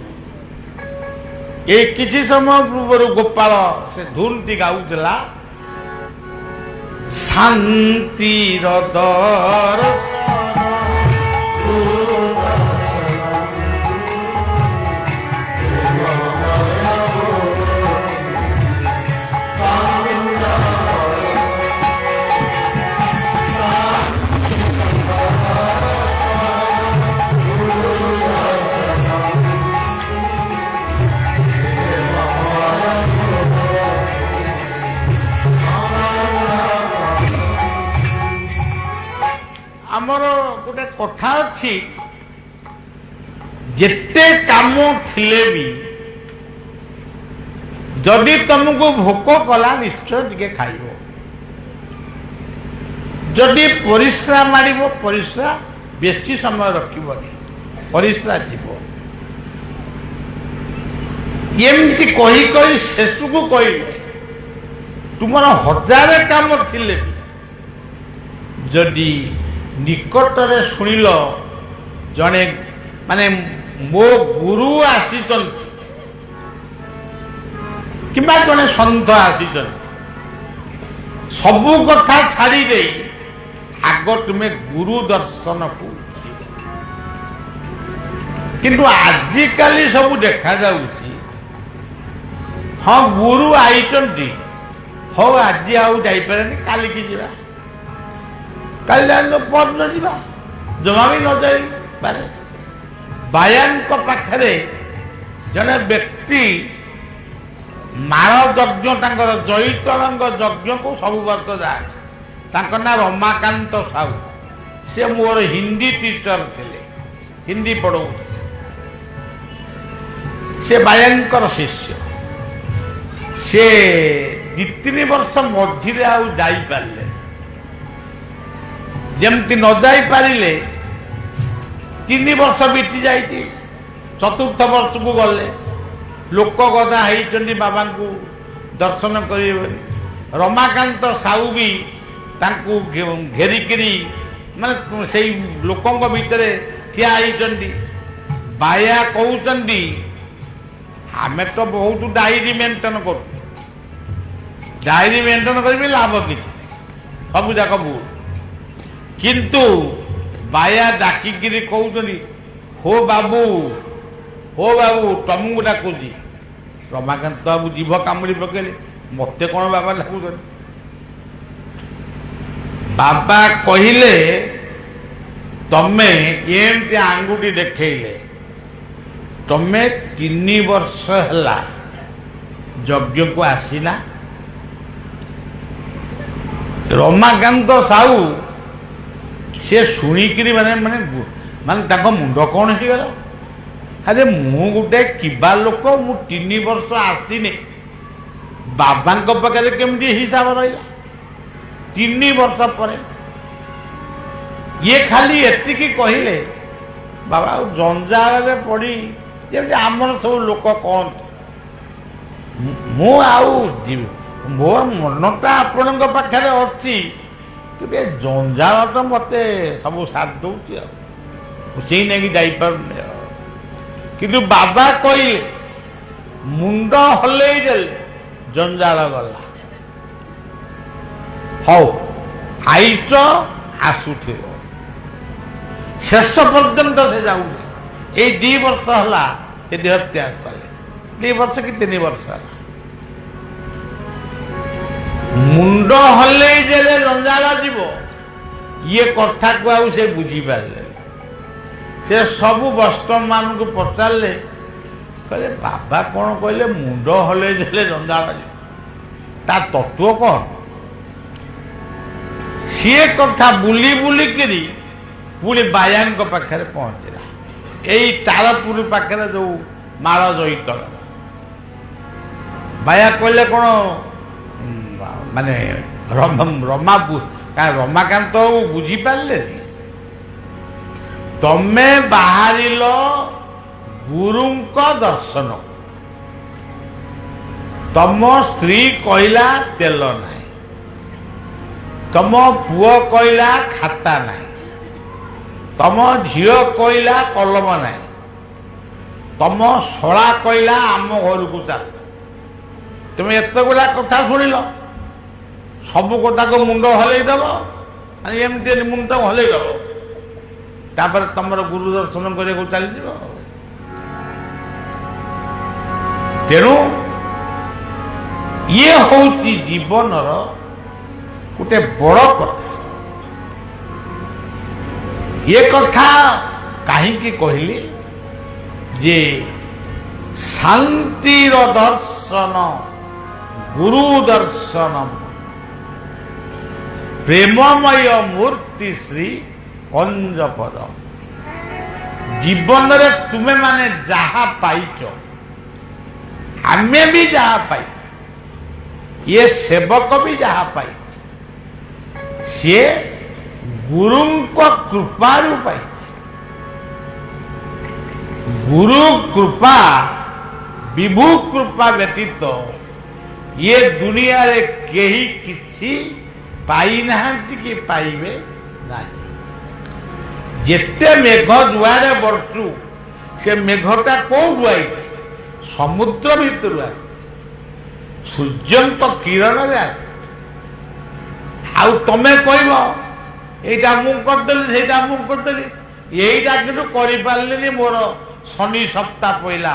ଏ କିଛି ସମୟ ପୂର୍ବରୁ ଗୋପାଳ ସେ ଧୁନଟି ଗାଉଥିଲା, ଶାନ୍ତିର ଦର୍ଶନ ଆମର ଗୋଟେ କଥା ଅଛି, ଯେତେ କାମ ଥିଲେ ବି ଯଦି ତମକୁ ଭୋକ କଲା ନିଶ୍ଚୟ ଟିକେ ଖାଇବ, ଯଦି ପରିସ୍ରା ମାଡ଼ିବ ପରିସ୍ରା ବେଶୀ ସମୟ ରଖିବନି, ପରିସ୍ରା ଯିବ। ଏମିତି କହି କହି ଶେଷକୁ କହିଲେ ତୁମର 1000 କାମ ଥିଲେ ବି ଯଦି ନିକଟରେ ଶୁଣିଲ ଜଣେ ମାନେ ମୋ ଗୁରୁ ଆସିଛନ୍ତି କିମ୍ବା ଜଣେ ସନ୍ଥ ଆସିଛନ୍ତି, ସବୁ କଥା ଛାଡ଼ି ଦେଇ ଆଗ ତୁମେ ଗୁରୁ ଦର୍ଶନକୁ ଯିବ। କିନ୍ତୁ ଆଜିକାଲି ସବୁ ଦେଖାଯାଉଛି, ହଁ ଗୁରୁ ଆଇଛନ୍ତି, ହଉ ଆଜି ଆଉ ଯାଇପାରେନି, କାଲିକି ଯିବା, କାଲି ଯାଇନ ପରଦିନ ଯିବା, ଜମା ବି ନ ଯାଇପାରେ। ବାୟାଙ୍କ ପାଖରେ ଜଣେ ବ୍ୟକ୍ତି ମାଳ ଯଜ୍ଞ, ତାଙ୍କର ଜୈତରଙ୍ଗ ଯଜ୍ଞକୁ ସବୁ ବର୍ଷ ଯାଏ, ତାଙ୍କ ନାଁ ରମାକାନ୍ତ ସାହୁ। ସେ ମୋର ହିନ୍ଦୀ ଟିଚର ଥିଲେ, ହିନ୍ଦୀ ପଢ଼ଉଥିଲେ, ସେ ବାୟାଙ୍କର ଶିଷ୍ୟ। ସେ 2-3 ବର୍ଷ ମଝିରେ ଆଉ ଯାଇପାରିଲେ, ଯେମିତି ନ ଯାଇପାରିଲେ 3 ବର୍ଷ ବିତି ଯାଇଛି, 4ର୍ଥ ବର୍ଷକୁ ଗଲେ, ଲୋକ ଗଦା ହେଇଛନ୍ତି ବାବାଙ୍କୁ ଦର୍ଶନ କରିବେ ବୋଲି। ରମାକାନ୍ତ ସାହୁ ବି ତାଙ୍କୁ ଘେରିକିରି ମାନେ ସେଇ ଲୋକଙ୍କ ଭିତରେ ଠିଆ ହେଇଛନ୍ତି। ବାୟା କହୁଛନ୍ତି ଆମେ ତ ବହୁତ ଡାଇରୀ ମେଣ୍ଟେନ କରୁଛୁ, ଡାଇରୀ ମେଣ୍ଟେନ କରିବି ଲାଭ କିଛି ନାହିଁ, ସବୁ ଯାକ ଭୁଲ। କିନ୍ତୁ ବାୟା ଡାକିକିରି କହୁଛନ୍ତି, ହୋ ବାବୁ ତମକୁ ଡାକୁଛି, ରମାକାନ୍ତ ବାବୁ ଜିଭ କାମୁଡ଼ି ପକେଇଲେ, ମତେ କ'ଣ ବାବା ଲାଗୁଛନ୍ତି? ବାବା କହିଲେ ତମେ ଏମିତି ଆଙ୍ଗୁଠି ଦେଖେଇଲେ, ତମେ 3 ବର୍ଷ ହେଲା ଯଜ୍ଞକୁ ଆସିଲା। ରମାକାନ୍ତ ସାହୁ ସେ ଶୁଣିକିରି ମାନେ ମାନେ ମାନେ ତାଙ୍କ ମୁଣ୍ଡ କ'ଣ ହେଇଗଲା। ଆରେ ମୁଁ ଗୋଟେ କିବା ଲୋକ, ମୁଁ 3 ବର୍ଷ ଆସିନି, ବାବାଙ୍କ ପାଖରେ କେମିତି ହିସାବ ରହିଲା 3 ବର୍ଷ ପରେ? ଇଏ ଖାଲି ଏତିକି କହିଲେ, ବାବା ଆଉ ଜଞ୍ଜାଳରେ ପଡ଼ି ଯେମିତି ଆମର ସବୁ ଲୋକ କହନ୍ତି, ମୁଁ ଆଉ ମୋ ମନଟା ଆପଣଙ୍କ ପାଖରେ ଅଛି, କିନ୍ତୁ ଏ ଜଞ୍ଜାଳ ତ ମତେ ସବୁ ସାଥ ଦଉଛି, ଆଉ ସେଇ ନେଇକି ଯାଇପାରୁନି। ଆଉ କିନ୍ତୁ ବାବା କହିଲେ, ମୁଣ୍ଡ ହଲେଇ ଦେଲେ, ଜଞ୍ଜାଳ ଗଲା। ହଉ ଆଇଚ, ଆସୁଥିବ, ଶେଷ ପର୍ଯ୍ୟନ୍ତ ସେ ଯାଉନି। ଏଇ 2 ବର୍ଷ ହେଲା ସେ ଦେହ ତ୍ୟାଗ କଲେ, 2 ବର୍ଷ କି 3 ବର୍ଷ ହେଲା। ମୁଣ୍ଡ ହଲେଇ ଦେଲେ ଜଞ୍ଜାଳ ଯିବ, ଇଏ କଥାକୁ ଆଉ ସେ ବୁଝିପାରିଲେ। ସେ ସବୁ ବୈଷ୍ଣବମାନଙ୍କୁ ପଚାରିଲେ, କହିଲେ ବାବା କ'ଣ କହିଲେ ମୁଣ୍ଡ ହଲେଇ ଦେଲେ ଜଞ୍ଜାଳ ଯିବ, ତା ତତ୍ତ୍ୱ କ'ଣ? ସିଏ କଥା ବୁଲି ବୁଲିକିରି ପୁଣି ବାୟାଙ୍କ ପାଖରେ ପହଞ୍ଚିଲା, ଏଇ ତାଳପୁର ପାଖରେ ଯୋଉ ମାଳ ଜଇତଳ। ବାୟା କହିଲେ କ'ଣ ମାନେ ରମାକାନ୍ତ ବୁଝିପାରିଲେନି? ତମେ ବାହାରିଲ ଗୁରୁଙ୍କ ଦର୍ଶନ, ତମ ସ୍ତ୍ରୀ କହିଲା ତେଲ ନାହିଁ, ତମ ପୁଅ କହିଲା ଖାତା ନାହିଁ, ତମ ଝିଅ କହିଲା କଲମ ନାହିଁ, ତମ ଶଳା କହିଲା ଆମ ଘରକୁ ଚାଲ। ତମେ ଏତେ ଗୁଡ଼ା କଥା ଶୁଣିଲ, ସବୁ କଥାକୁ ମୁଣ୍ଡ ହଲେଇ ଦେବ, ମାନେ ଏମିତି ମୁଣ୍ଡ ହଲେଇ ଦେବ, ତାପରେ ତମର ଗୁରୁ ଦର୍ଶନ କରିବାକୁ ଚାଲିଯିବ। ତେଣୁ ଇଏ ହଉଛି ଜୀବନର ଗୋଟେ ବଡ଼ କଥା। ଏ କଥା କାହିଁକି କହିଲି ଯେ ଶାନ୍ତିର ଦର୍ଶନ ଗୁରୁ ଦର୍ଶନ ପ୍ରେମମୟ ମୂର୍ତ୍ତି ଶ୍ରୀ କଞ୍ଜପଦ। ଜୀବନରେ ତୁମେ ମାନେ ଯାହା ପାଇଛ, ଆମେ ବି ଯାହା ପାଇଛୁ, ଇଏ ସେବକ ବି ଯାହା ପାଇଛି, ସିଏ ଗୁରୁଙ୍କ କୃପାରୁ ପାଇଛି। ଗୁରୁ କୃପା ବିଭୁ କୃପା ବ୍ୟତୀତ ଇଏ ଦୁନିଆରେ କେହି କିଛି ପାଇନାହାନ୍ତି କି ପାଇବେ ନାହିଁ। ଯେତେ ମେଘ ଯୁଆଡ଼େ ବର୍ଷୁ, ସେ ମେଘଟା କୋଉଠୁ ଆଇଛି? ସମୁଦ୍ର ଭିତରୁ ଆସିଛି, ସୂର୍ଯ୍ୟଙ୍କ କିରଣରେ ଆସିଛି। ଆଉ ତମେ କହିବ এইটা ମୁଁ କରିଦେଲି, ସେଇଟା ମୁଁ କରିଦେଲି, এইଟା କିନ୍ତୁ କରିପାରିଲିନି, ମୋର ଶନି ସପ୍ତାହ ପଇଲା।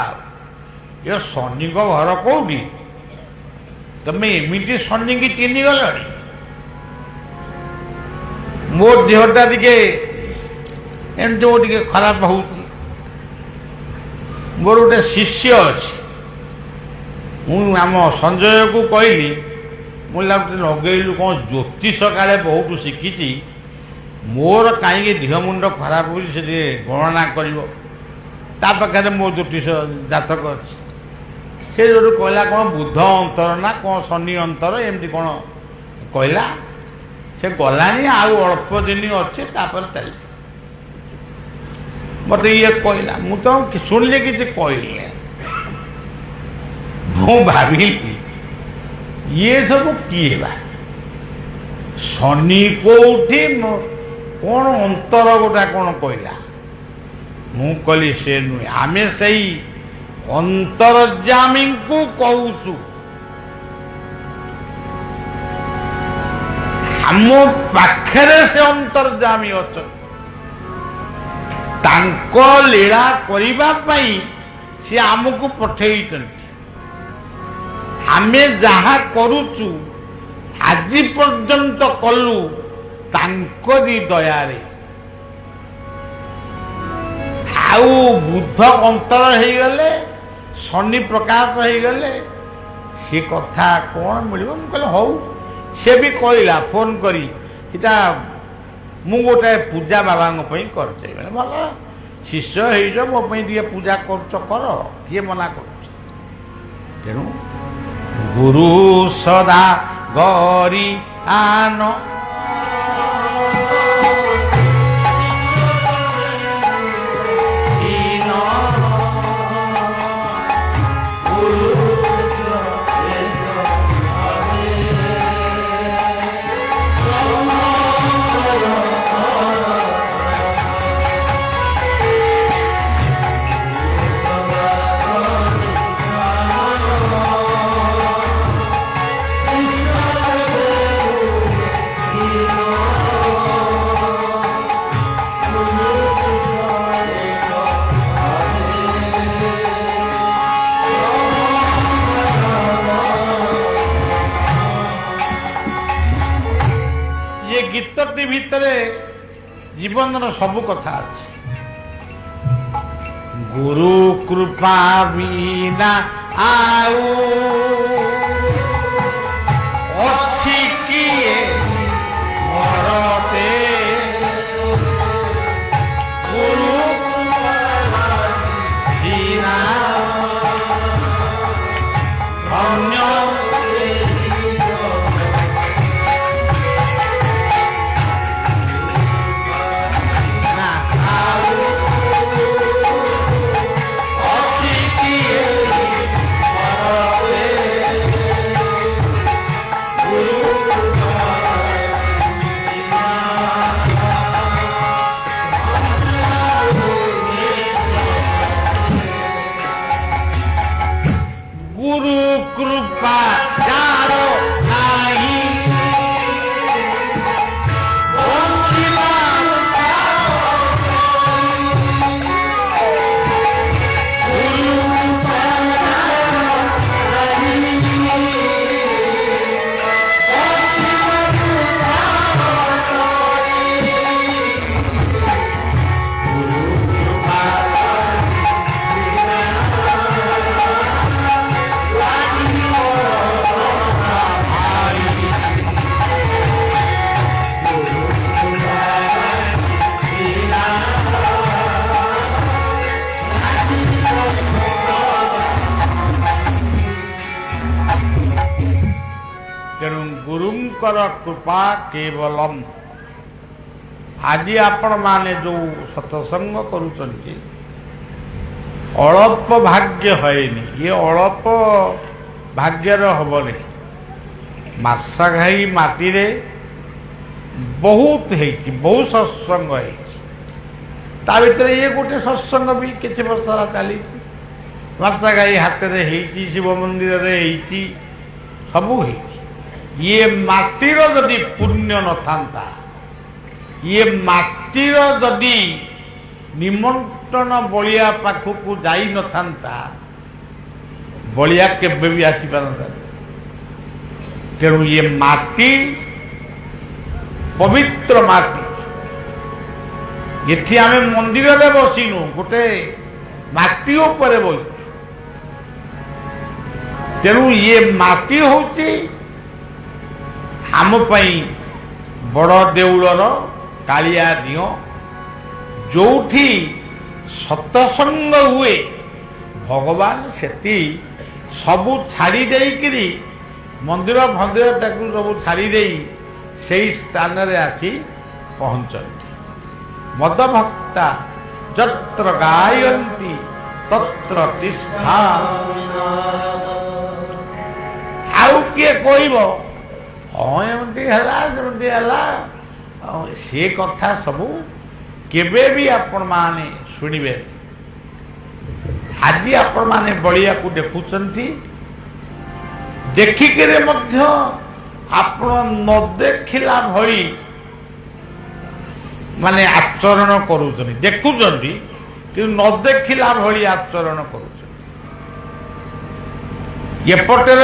ଏ ଶନିଙ୍କ ଘର କୋଉଠି? ତମେ ଏମିତି ଶନିକି ଚିହ୍ନି ଗଲଣି? ମୋ ଦେହଟା ଟିକେ ଏମିତି ଟିକେ ଖରାପ ହଉଛି। ମୋର ଗୋଟେ ଶିଷ୍ୟ ଅଛି, ମୁଁ ଆମ ସଞ୍ଜୟକୁ କହିଲି, ମୁଁ ଲାଗୁଛି ଲଗେଇଲୁ କ'ଣ ଜ୍ୟୋତିଷ କାଳେ ବହୁତ ଶିଖିଛି, ମୋର କାହିଁକି ଦେହ ମୁଣ୍ଡ ଖରାପ ହେଉଛି ସେ ଟିକେ ଗଣନା କରିବ। ତା ପାଖରେ ମୋ ଜ୍ୟୋତିଷ ଜାତକ ଅଛି। ସେ ଯୋଉଠୁ କହିଲା କ'ଣ ବୁଧ ଅନ୍ତର ନା କ'ଣ ଶନି ଅନ୍ତର ଏମିତି କ'ଣ କହିଲା। ସେ ଗଲାଣି, ଆଉ ଅଳ୍ପ ଦିନ ଅଛି, ତାପରେ ଚାଲିବ। ମତେ ଇଏ କହିଲା, ମୁଁ ତ ଶୁଣିଲି କିଛି କହିଲି। ମୁଁ ଭାବିଲି ଇଏ ସବୁ କିଏ ବା? ଶନି କୋଉଠି, କ'ଣ ଅନ୍ତର ଗୋଟା କ'ଣ କହିଲା। ମୁଁ କହିଲି ସେ ନୁହେଁ, ଆମେ ସେଇ ଅନ୍ତର୍ଯାମୀଙ୍କୁ କହୁଛୁ। ଆମ ପାଖରେ ସେ ଅନ୍ତର୍ଯାମୀ ଅଛନ୍ତି, ତାଙ୍କ ଲୀଳା କରିବା ପାଇଁ ସେ ଆମକୁ ପଠେଇଛନ୍ତି। आमे जहा करूचु आजि पर्यंत कलु तांकरी दयारे आउ बुद्ध अंतर हो गले शनि प्रकाश हो गले सी कथा कौन मिल कहले हौ से भी कहला फोन करी इटा मु गोटे पूजा बाबा करते भल शिष्य हो मो पूजा कर किए मना कर तेणु गुरु सदा गरी आन गीतटी भितरे जीवन सबु कथा अच्छे गुरु कृपा बिना आउ अच्छी किए मरते गुरु बिना अन्य गुरु कृपा जारो नाही तेणु गुरुंकर कृपा केवलम आज आपण माने जो सत्संग करुचंती अल्प भाग्य हैनी ये अल्प भाग्यर हबने मासा घाई माटी रे बहुत हेची बहुत सत्संग हेची ता भीतर ये गोटे सत्संग भी किछि वर्ष चली मासा घाई हाथ रे हेची शिव मंदिर रे हेची सबू हेची ये माटीर जदि पुण्य न था ये माटीर जदि निमंत्रण बलिया पाखक जाई न था बलिया केबे भी आसी पारंता तेणु ये माटी पवित्र माटी ये आम मंदिर में बसिनु गोटे माटी उपरे बसु तेणु ये माटी होची आम बड़ देउलर कालिया दियो जोठी सत्संग हुए भगवान सेती सबू छाड़ी देइकिरी मंदिर फंदिर ताकू सब छाड़ी देई सेई स्थान रे आसी पहुंचती मद भक्ता जत्र गायन्ति तत्र तिष्ठा आउ किए कहबो हाँ एमती है से कथा सबू केबे भी आपण माने शुणिबे आज आपण माने बलिया को देखुचंती देखिके मध्य आपण न देखिला भली माने आचरण करूचंती देखुचंती कि न देखिला भली आचरण करूचंती एपटे